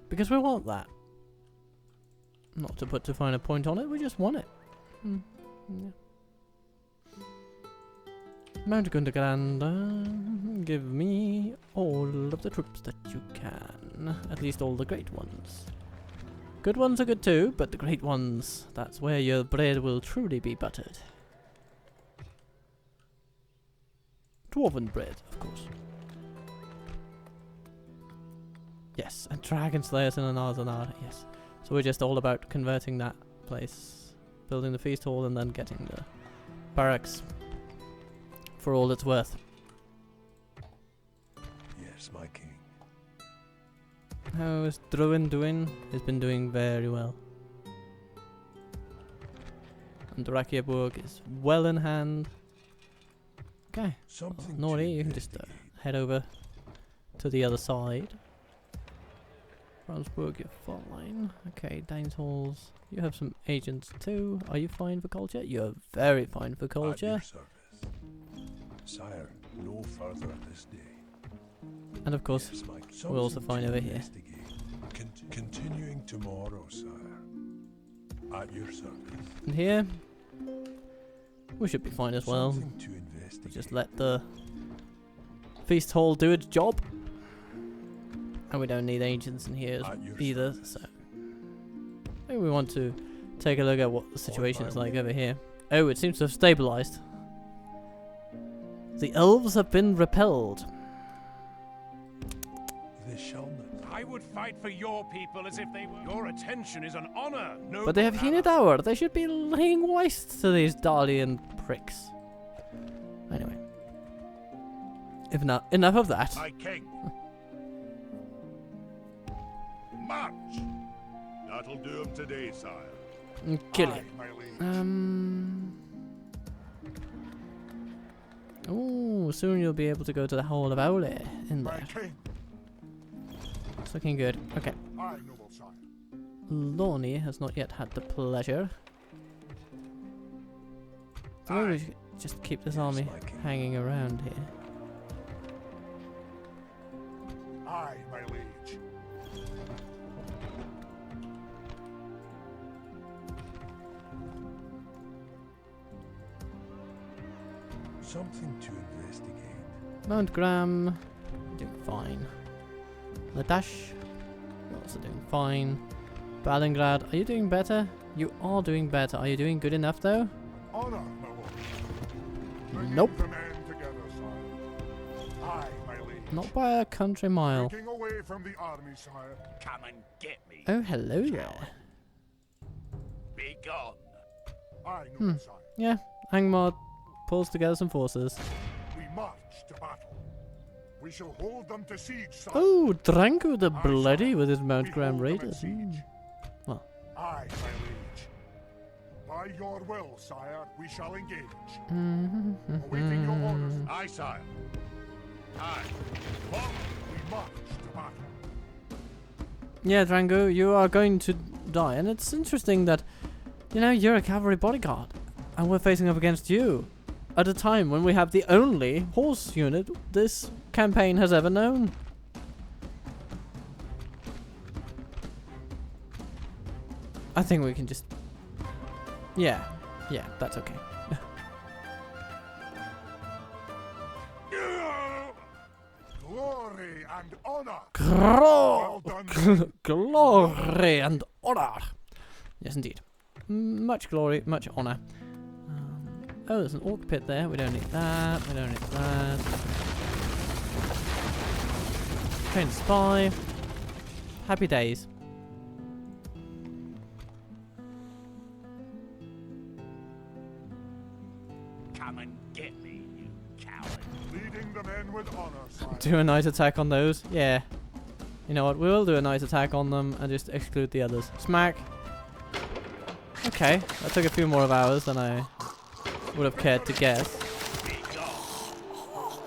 Because we want that. Not to put too fine a point on it, we just want it. Yeah. Mount Gundergrand, give me all of the troops that you can. At least all the great ones. Good ones are good too, but the great ones, that's where your bread will truly be buttered. Dwarven bread, of course. Yes, and Dragon Slayers in an Arzanar, yes. So we're just all about converting that place. Building the feast hall and then getting the barracks for all it's worth. Yes, my king. How is Druin doing? He's been doing very well. And Rakiaburg is well in hand. Okay, Something to Nori, you can just investigate. head over to the other side. Franzburg, you're fine. Okay, Danes Halls, you have some agents too. Are you fine for culture? You're very fine for At culture. your service. Sire, no further this day. And of course, Yes, my we're also something fine to over here. investigate. Continuing tomorrow, sire. At your service. and here, we should be fine as well. Something to investigate. Just let the feast hall do its job. And we don't need agents in here At your either, service. so maybe we want to take a look at what the situation is like over here. Oh, it seems to have stabilized. The elves have been repelled. They shall not. I would fight for your people as if they were. Your attention is an honor. No, But they have Heened Hour. They should be laying waste to these Dalian pricks. Anyway. If not, enough of that. My king. March. That'll do him today, sire. And kill Aye, it. my liege. Oh, Oh, soon you'll be able to go to the Hall of Owle in My there. king. It's looking good. Okay. Aye, noble sire. Lorne has not yet had the pleasure. So maybe we should just keep this army my king. hanging around here. Aye, my liege. Something to investigate. Mount Graham, doing fine. Ladash, you're also doing fine. Balingrad, are you doing better? You are doing better. Are you doing good enough though? Honor, my lord. Bringing Nope. the men together, sire. Aye, my liege. Not by a country mile. Taking away from the army, sire. Come and get me. Oh, hello there. Be gone. Aye, noble sire. Yeah, Angmar pulls together some forces. We march to battle. We shall hold them to siege, sire. Oh, Dranko the Aye, Bloody sire. with his Mount We Graham hold them at Raiders. siege. Well, Aye, my liege. By your will, sire, we shall engage. Awaiting your orders. Aye, sire. Aye. Forward, we march to battle. yeah, Drango, you are going to die. And it's interesting that, you know, you're a cavalry bodyguard. And we're facing up against you. At a time when we have the only horse unit this campaign has ever known. I think we can just... Yeah, that's okay. Glory and honor. Well done. Glory and honor. Yes, indeed. Much glory, much honor. Oh, there's an orc pit there. We don't need that. We don't need that. Train spy. Happy days. Come and get me, you coward. Leading the men with honor, sire. Do a nice attack on those. Yeah. You know what? We will do a nice attack on them and just exclude the others. Smack. Okay. That took a few more of ours than I would have cared to guess.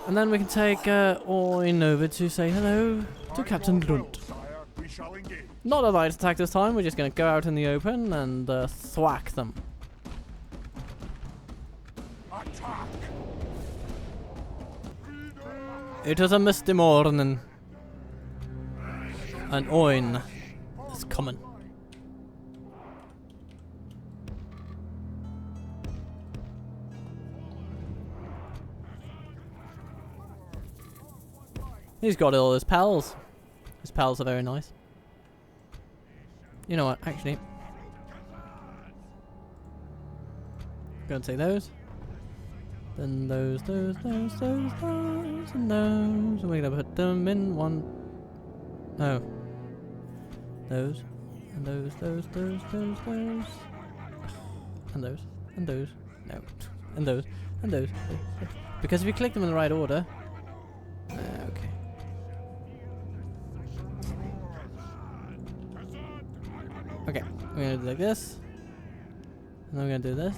And then we can take Oin over to say hello to By Captain your will, Grunt. sire, we shall engage. Not a light attack this time. We're just going to go out in the open and thwack them. Attack. It is a misty morning. And Oin is coming. He's got all his pals. His pals are very nice. You know what, actually. Go and take those. Then those, and those. And we're gonna put them in one. No. Those. And those. And those. And those. No. And those. And those. Because if you click them in the right order. Okay. Okay, we're gonna do like this. And then we're gonna do this.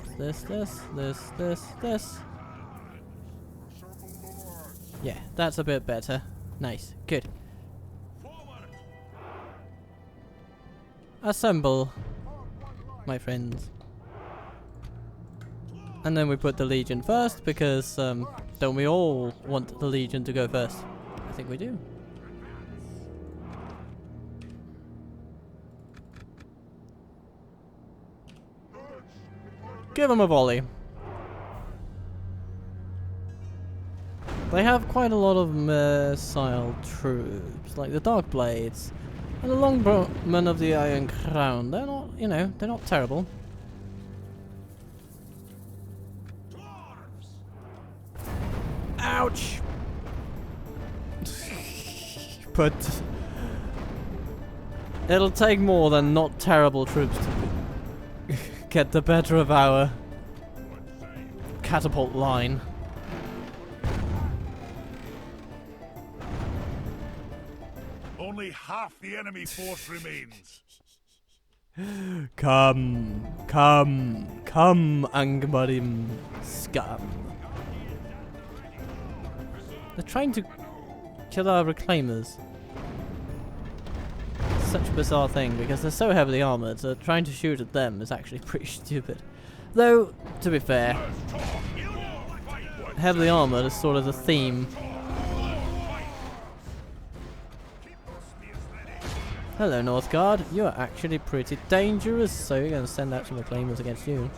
Yeah, that's a bit better. Nice, good. Assemble, my friends. And then we put the Legion first because don't we all want the Legion to go first? I think we do. Give them a volley. They have quite a lot of missile troops, like the Dark Blades and the Longbowmen of the Iron Crown. They're not, you know, they're not terrible. Ouch! But it'll take more than not terrible troops to get the better of our catapult line. Only half the enemy force remains. Come, Angmarim scum. They're trying to kill our reclaimers. Such a bizarre thing because they're so heavily armoured, so trying to shoot at them is actually pretty stupid. Though, to be fair, heavily armoured is sort of the theme. Hello, Northguard. You are actually pretty dangerous, so you're going to send out some reclaimers against you.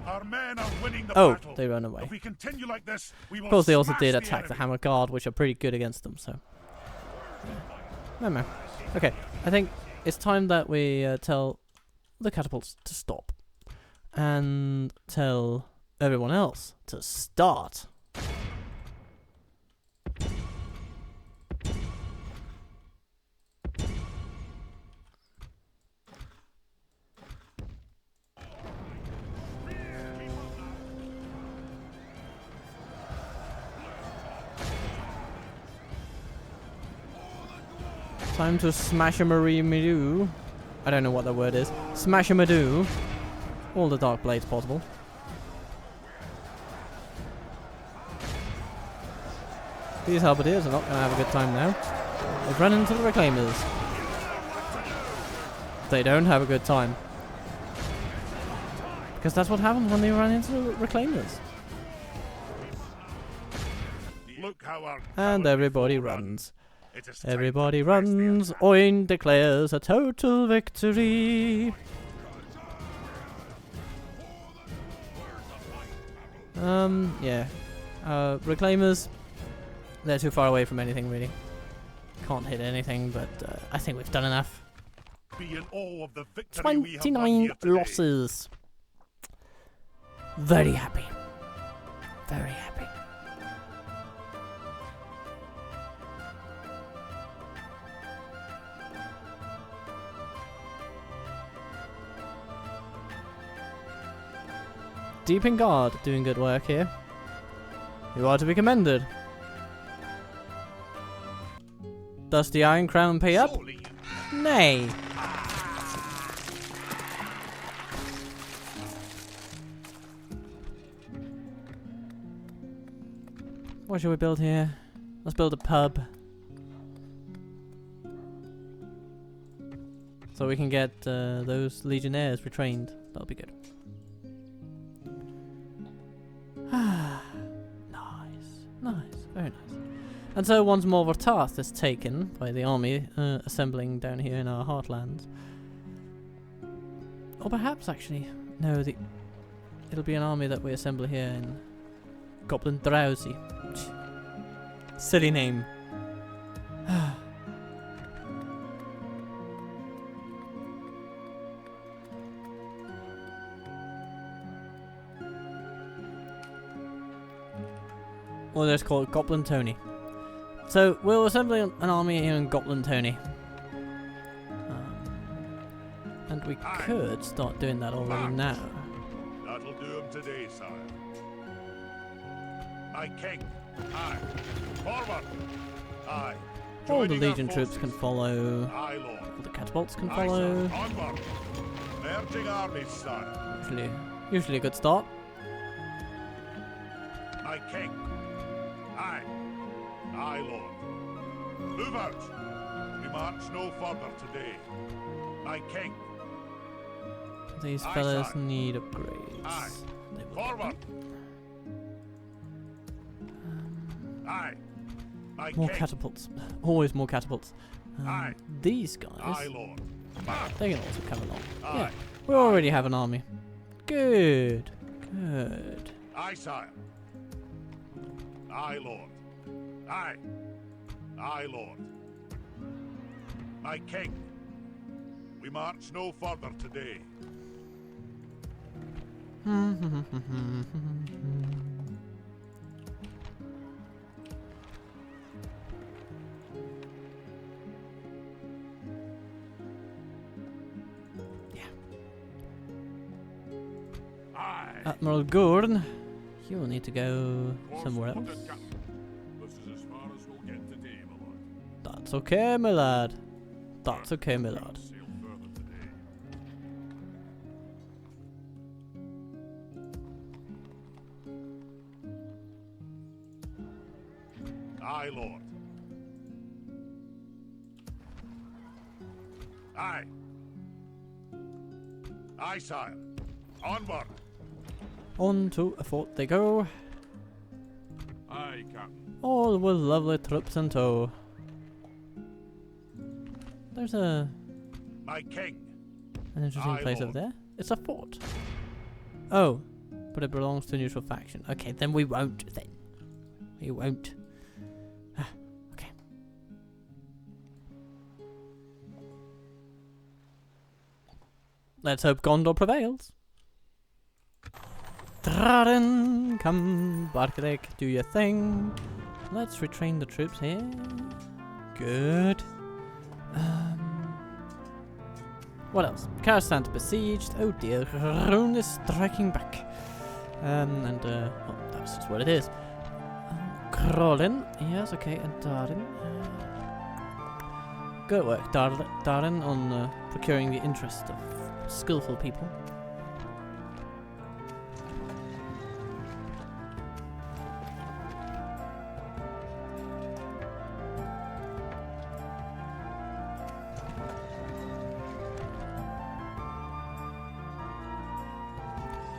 Our men are winning the Oh, battle. they run away. If we continue like this, we will Of course, they also smash did the attack the enemy. Hammer Guard, which are pretty good against them, so... No. Okay, I think it's time that we tell the catapults to stop. And tell everyone else to start. Time to smash a Marie-Madoo. I don't know what that word is. Smash a Madoo. All the dark blades possible. These halberdiers are not going to have a good time now. They've run into the reclaimers. They don't have a good time. Because that's what happens when they run into the reclaimers. Look how our And cowardly everybody foe runs. It is time Everybody to press the runs. attack. Oin declares a total victory. Yeah. Reclaimers, they're too far away from anything, really. Can't hit anything, but I think we've done enough. Be in awe of the victory we have won 29 here today. losses. Very happy. Very happy. Deep in Guard, doing good work here. You are to be commended. Does the Iron Crown pay up? Surely you Nay. What should we build here? Let's build a pub. So we can get those legionnaires retrained. That'll be good. Nice, very nice. And so once more Vortath is taken by the army assembling down here in our heartlands. Or perhaps actually, no, it'll be an army that we assemble here in Goblin Drowsy. Silly name. Or let's call it Goblin Tony. So we'll assemble an army here in Goblin Tony. And we could start doing that already now. That'll do him today, sire. My king. Aye. Forward. Aye. All the Joining our Legion troops can forces. follow. Aye, Lord. All the catapults can Aye, follow. sir. Onward. Merging armies, sire. Usually a good start. My king. Aye. Aye, Lord. Move out. We march no further today. My king. These Aye, fellas sir. need upgrades. Aye. They will get Forward. them. Aye. My More king. catapults. Always more catapults. Aye. These guys, Aye, Lord. March. they can also come along. Aye. Yeah, we already have an army. Good. Good. Aye, sire. Aye, Lord. Aye. Aye, Lord. My king. We march no further today. Aye. Admiral Gurn, you will need to go somewhere else. This is as far as we'll get today, my lord. That's okay, my lad. That's okay, my lad. Sail further today. Aye, Lord. Aye. Aye, sire. Onward. On to a fort they go. Aye, Captain. All with lovely troops in tow. There's an My king. interesting Aye, place Lord. over there. It's a fort. Oh, but it belongs to a neutral faction. Okay, then we won't then. We won't. Ah, okay. Let's hope Gondor prevails. Draden, come, Barkarek, do your thing. Let's retrain the troops here. Good. What else? Karasant besieged. Oh dear, Rune is striking back. Well, that's just what it is. Krolin, yes, okay, and Darin. Good work, Darin, on procuring the interest of skillful people.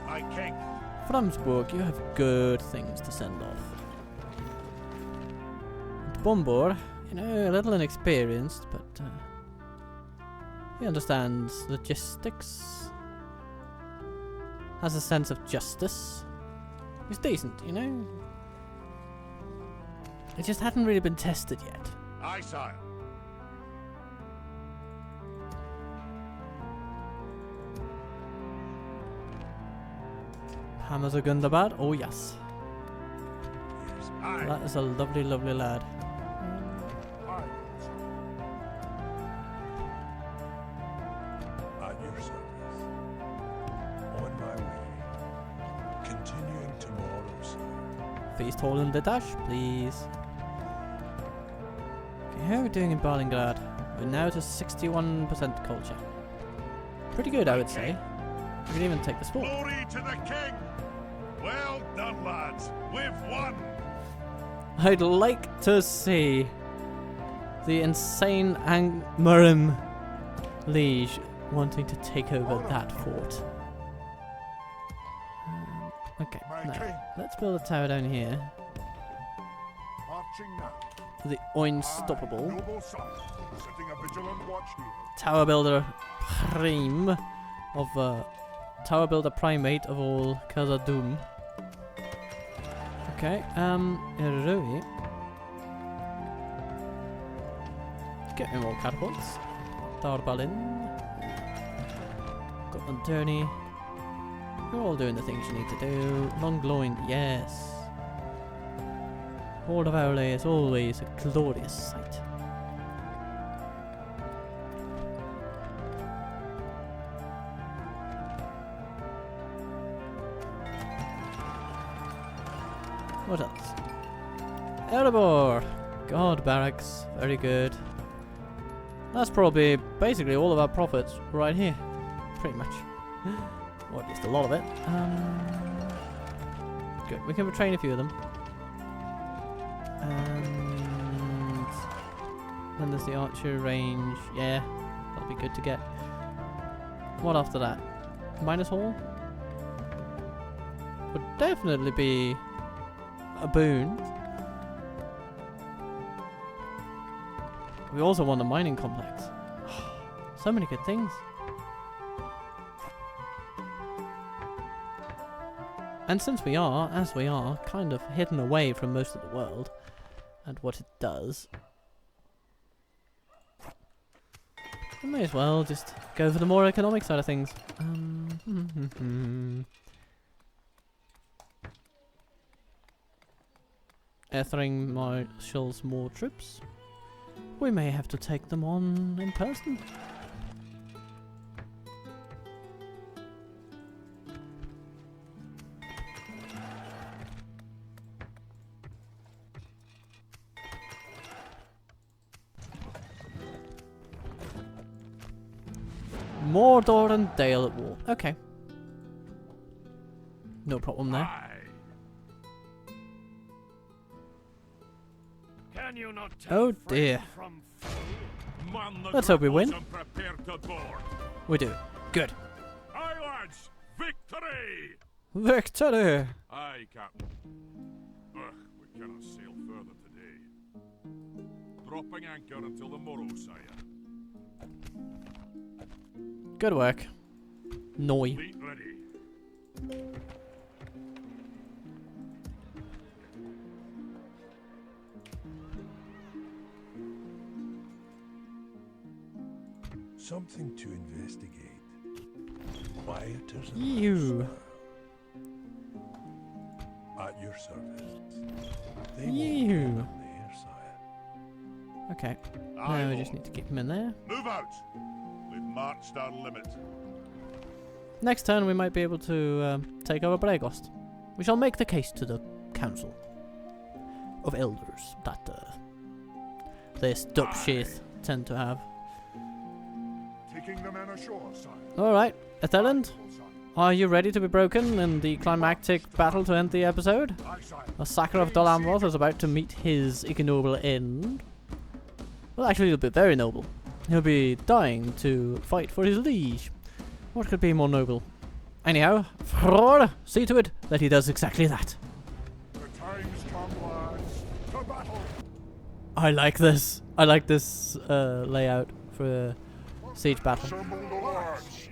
My king. Framsburg, you have good things to send off. And Bombor, you know, a little inexperienced, but he understands logistics. Has a sense of justice. He's decent, you know. It just hadn't really been tested yet. Aye, sire. Hamazagundabad, oh yes. Yes. Aye. That is a lovely, lovely lad. Aye. At your service. On my way. Continuing tomorrow, sir. Feast hall and Detash, please. Okay, how are we doing in Balingrad? We're now to 61% culture. Pretty good, I would say. We can even take this fort. Glory to the king. Well done, lads. We've won. I'd like to see the insane Murim liege wanting to take over that fort. Okay, My now king. let's build a tower down here. Marching now. The unstoppable Noble son. Setting a vigilant watch here. tower builder prime of tower builder primate of all Kazad-Dûm. Okay, Rui. Get me more catapults. Darbalin. Got Antoni. You're all doing the things you need to do. Long loin, yes. Horde of Owley is always a glorious sight. What else? Erebor! God barracks, very good. That's probably basically all of our profits right here. Pretty much. Or at least a lot of it. Good, we can retrain a few of them. And then there's the archer range. Yeah, that'll be good to get. What after that? Minus Hall? Would definitely be a boon. We also want a mining complex. So many good things. And since we are, as we are, kind of hidden away from most of the world and what it does, we may as well just go for the more economic side of things. Ethering marshals more troops. We may have to take them on in person. Mordor and Dale at war. Okay. No problem there. Aye. you not tell Oh friend dear. from foe? Man the Let's hope we win. grapples and prepare to board. We do. Good. Aye, lads! Victory! Victory! Aye, Captain. Ugh, we cannot sail further today. Dropping anchor until the morrow, sire. Good work. Noi. Fleet ready. Something to investigate. Quiet as a You. mouse. At your service. They won't You. get on there, sire. Okay. Aye, Now we just Lord. need to keep him in there. Move out! We've marched our limit. Next turn we might be able to take over Bregost. We shall make the case to the council of elders that this dubshit tend to have. Taking the men ashore, sire. Alright, Ethelland, Sire. are you ready to be broken in the climactic battle to end the episode? Aye, sire. The Sacker of Dol Amroth is about to meet his ignoble end. Well, actually, it'll be very noble. He'll be dying to fight for his liege. What could be more noble? Anyhow, Fror, see to it that he does exactly that. The time's come, lads. To battle! I like this. I like this layout for a siege battle. Assemble the lads.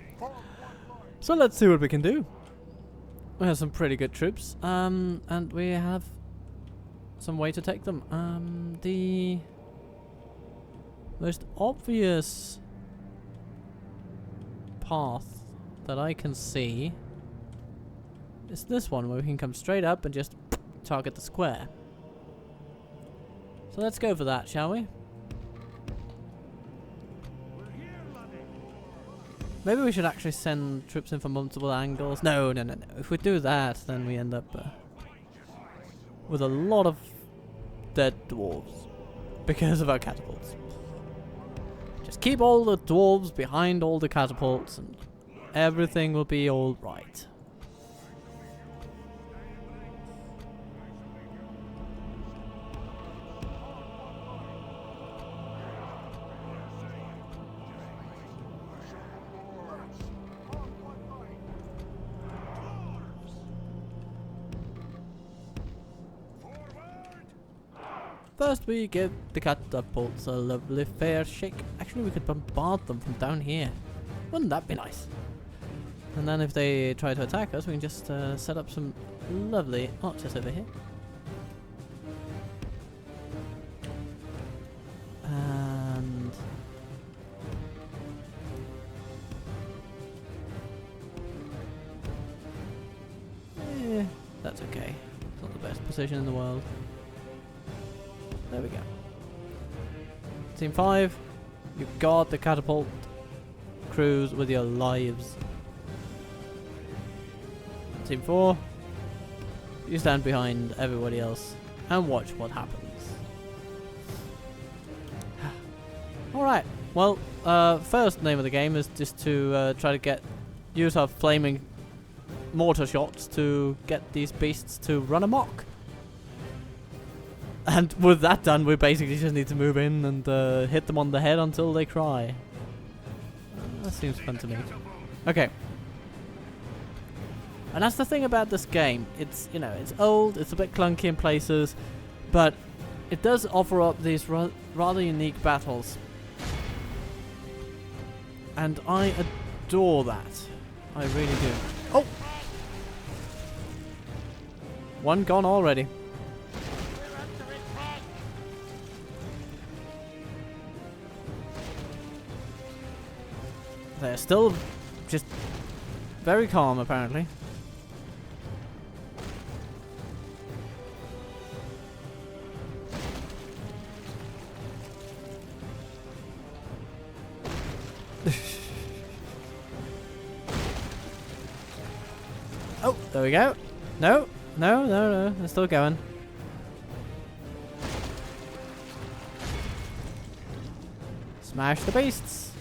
So let's see what we can do. We have some pretty good troops, and we have some way to take them. The most obvious path that I can see is this one, where we can come straight up and just target the square. So let's go for that, shall we? Maybe we should actually send troops in from multiple angles. No. If we do that, then we end up with a lot of dead dwarves because of our catapults. Just keep all the dwarves behind all the catapults and everything will be alright. First we give the catapults a lovely fair shake. Actually, we could bombard them from down here. Wouldn't that be nice? And then if they try to attack us, we can just set up some lovely archers over here. And that's okay. It's not the best position in the world. There we go. Team 5, you guard the catapult crews with your lives. Team 4, you stand behind everybody else and watch what happens. Alright, well, first name of the game is just to try to use our flaming mortar shots to get these beasts to run amok. And with that done, we basically just need to move in and hit them on the head until they cry. That seems fun to me. Okay. And that's the thing about this game. It's, you know, it's old, it's a bit clunky in places, but it does offer up these rather unique battles. And I adore that. I really do. Oh! One gone already. They're still just very calm, apparently. Oh, there we go. No, they're still going. Smash the beasts.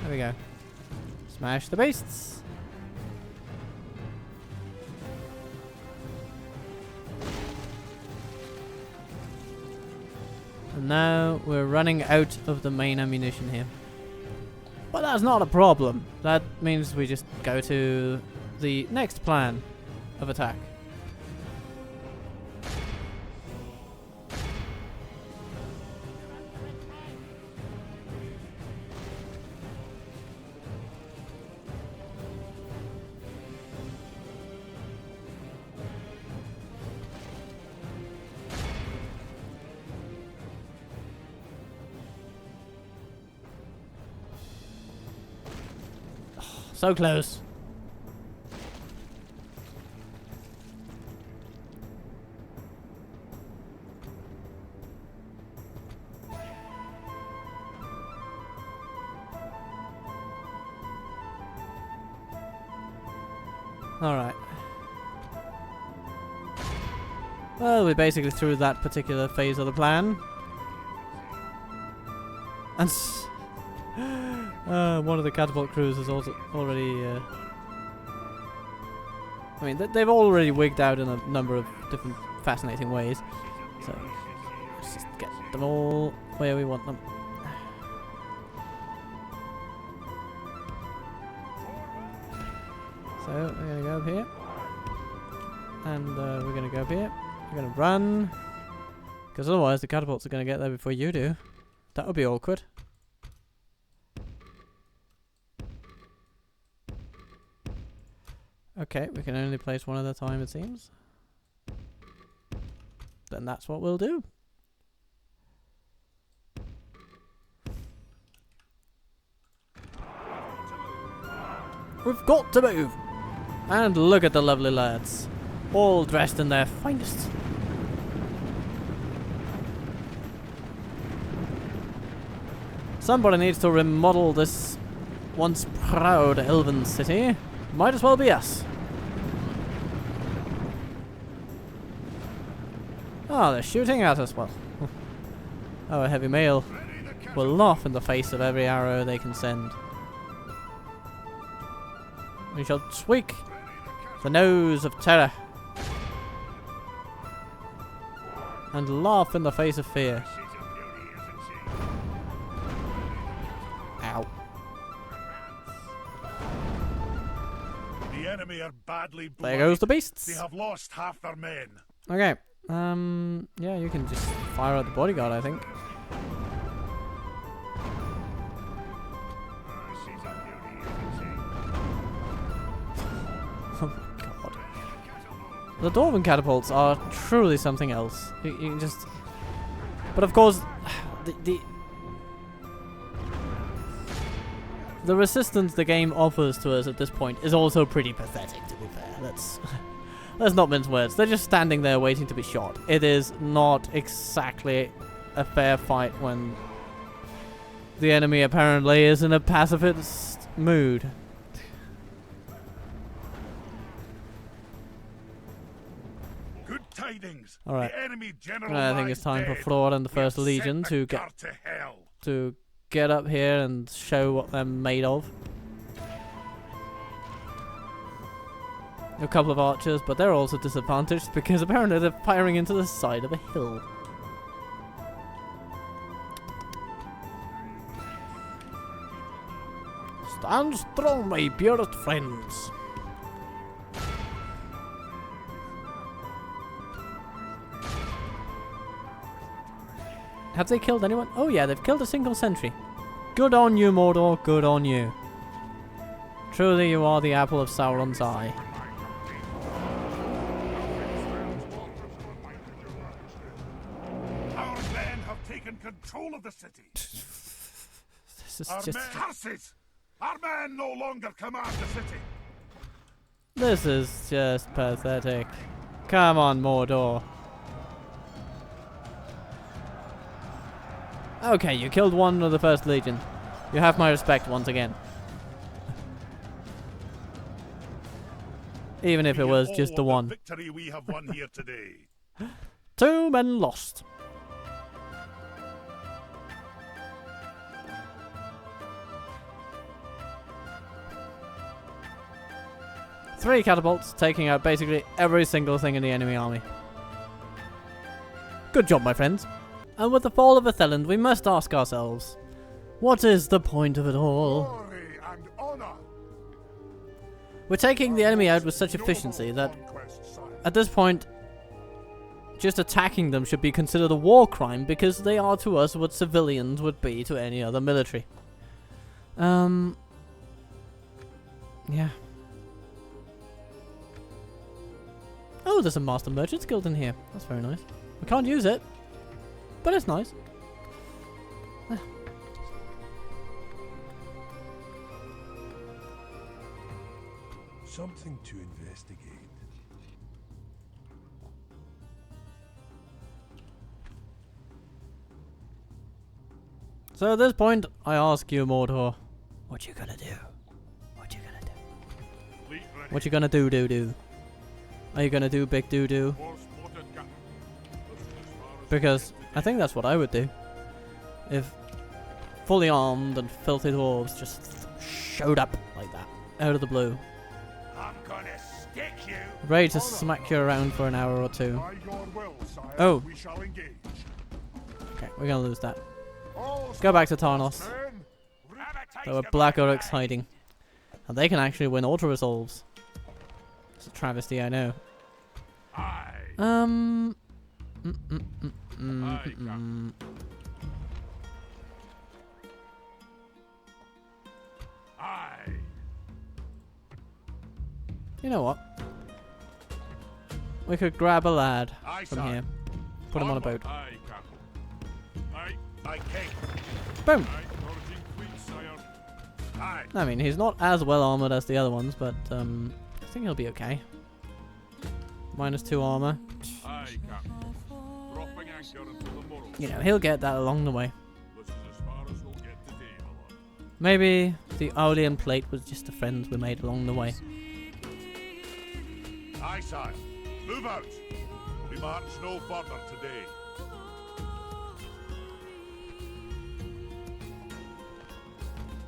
There we go. Smash the beasts. And now we're running out of the main ammunition here. But that's not a problem. That means we just go to the next plan of attack. So close. Alright. Well, we basically threw that particular phase of the plan. And one of the catapult crews is also already... I mean, they've already wigged out in a number of different fascinating ways. So, let's just get them all where we want them. So, we're going to go up here. And we're going to go up here. We're going to run. Because otherwise the catapults are going to get there before you do. That would be awkward. Okay, we can only place one at a time, it seems. Then that's what we'll do. We've got to move! And look at the lovely lads. All dressed in their finest. Somebody needs to remodel this once proud elven city. Might as well be us. Oh, they're shooting at us. Well, our heavy mail will laugh in the face of every arrow they can send. We shall tweak the nose of terror and laugh in the face of fear. Ow. The enemy are badly bloodied. There goes the beasts. They have lost half their men. Okay. Yeah, you can just fire at the bodyguard, I think. Oh my god. The Dwarven catapults are truly something else. You can just... But of course, the resistance the game offers to us at this point is also pretty pathetic, to be fair. Let's not mince words. They're just standing there waiting to be shot. It is not exactly a fair fight when the enemy apparently is in a pacifist mood. Good tidings. Alright. The enemy general I think it's time for Flora and the First Legion to get up here and show what they're made of. A couple of archers, but they're also disadvantaged because apparently they're firing into the side of a hill. Stand strong, my purest friends. Have they killed anyone? Oh yeah, they've killed a single sentry. Good on you, Mordor, good on you. Truly you are the apple of Sauron's eye. Our men have taken control of the city. This is Our just... men, curses! Our men no longer command the city. This is just pathetic. Come on, Mordor. Okay, you killed one of the First Legion. You have my respect once again. Even if it was just the one. Victory we have won here today. 2 men lost. Three catapults, taking out basically every single thing in the enemy army. Good job, my friends. And with the fall of Atheland, we must ask ourselves, what is the point of it all? Glory and honor. We're taking the enemy out with such efficiency that, Conquest, sire. at this point, just attacking them should be considered a war crime because they are to us what civilians would be to any other military. Yeah. Oh, there's a Master Merchant's Guild in here. That's very nice. We can't use it, but it's nice. Something to investigate. So at this point, I ask you, Mordor, what you gonna do? What you gonna do? Fleet ready. What you gonna do? Are you gonna do big doo-doo? War spotted, Captain. This is as far as Because I think that's what I would do. If fully armed and filthy dwarves just showed up like that, out of the blue, I'm gonna stick you. ready to smack you around for an hour or two. By your will, sire, Oh. we shall engage. Okay, we're gonna lose that. All Go back to Tarnos. men, Have a taste There were of Black my Orcs blade. hiding. And they can actually win auto-resolves. It's a travesty, I know. Aye. Mm, Aye, Captain. Aye. You know what? We could grab a lad Aye, from sire. here. Put him on a boat. Aye, Captain. Aye. My king. Boom! Aye, Norging fleet, sire. Aye. I mean, he's not as well armored as the other ones, but I think he'll be okay. -2 armor. Aye, Captain. Dropping anchor until the morrow. You know, he'll get that along the way. This is as far as we'll get today, my lord. Maybe the Aeolian plate was just the friends we made along the way. Aye, sire. Move out. We march no further today.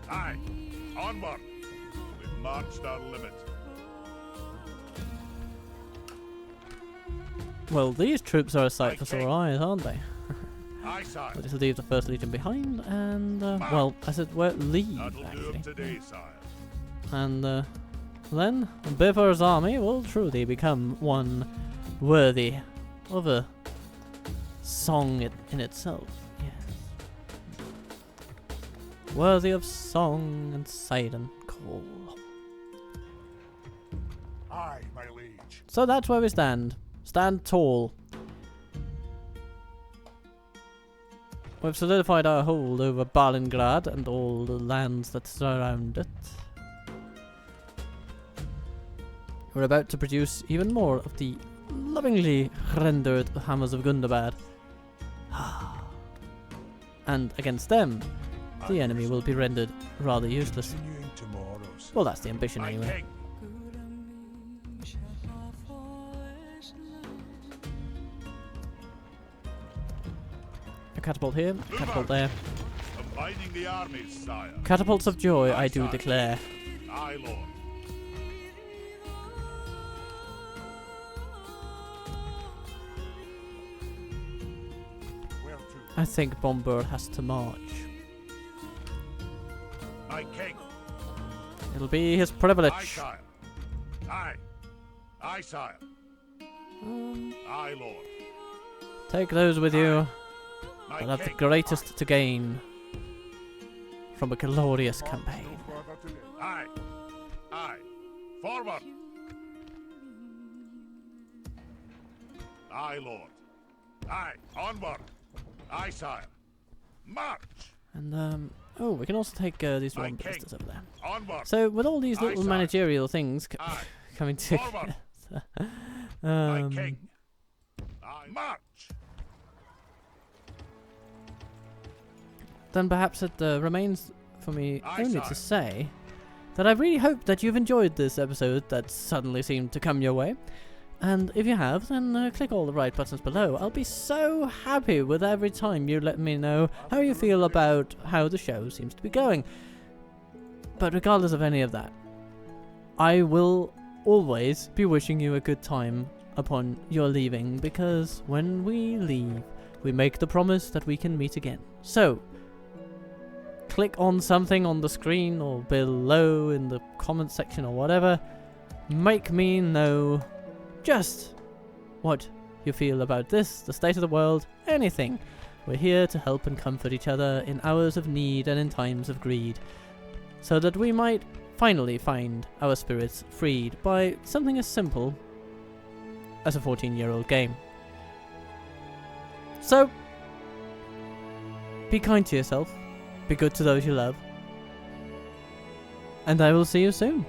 Aye. Onward. We've marched our limit. Well, these troops are a sight for sore eyes, aren't they? Aye, sire. We'll just leave the First Legion behind and, well, as it were, leave, That'll do actually. it today, sire. And then Bivor's army will truly become one worthy of a song in itself. Yes. Worthy of song and siren call. Aye, my liege. So that's where we stand. Stand tall. We've solidified our hold over Balingrad and all the lands that surround it. We're about to produce even more of the lovingly rendered hammers of Gundabad. And against them, the enemy will be rendered rather useless. Continuing tomorrow's. Well, that's the ambition My anyway. king. A catapult here, a catapult there. Combining the armies, sire. Catapults of joy, Aye, I do sire. declare. Aye, lord. Where to? I think Bombur has to march. My king. It'll be his Aye, privilege. sire. Aye. Aye, sire. Aye, lord. Take those with you. My I'll have the king. greatest to gain from a glorious campaign. Aye. Aye. Forward. Aye, lord. Aye. Onward. Aye, sire. March. And oh, we can also take these My one king. ballistas over there. Onward. So with all these Aye, little sire. managerial things Aye. coming Forward. together, My king. Aye. March. then perhaps it remains for me Aye, only sire. to say that I really hope that you've enjoyed this episode that suddenly seemed to come your way. And if you have, then click all the right buttons below. I'll be so happy with every time you let me know how you feel about how the show seems to be going. But regardless of any of that, I will always be wishing you a good time upon your leaving, because when we leave, we make the promise that we can meet again. So, click on something on the screen or below in the comment section or whatever. Make me know just what you feel about this, the state of the world, anything. We're here to help and comfort each other in hours of need and in times of greed, so that we might finally find our spirits freed by something as simple as a 14-year-old game. So, be kind to yourself, be good to those you love, and I will see you soon.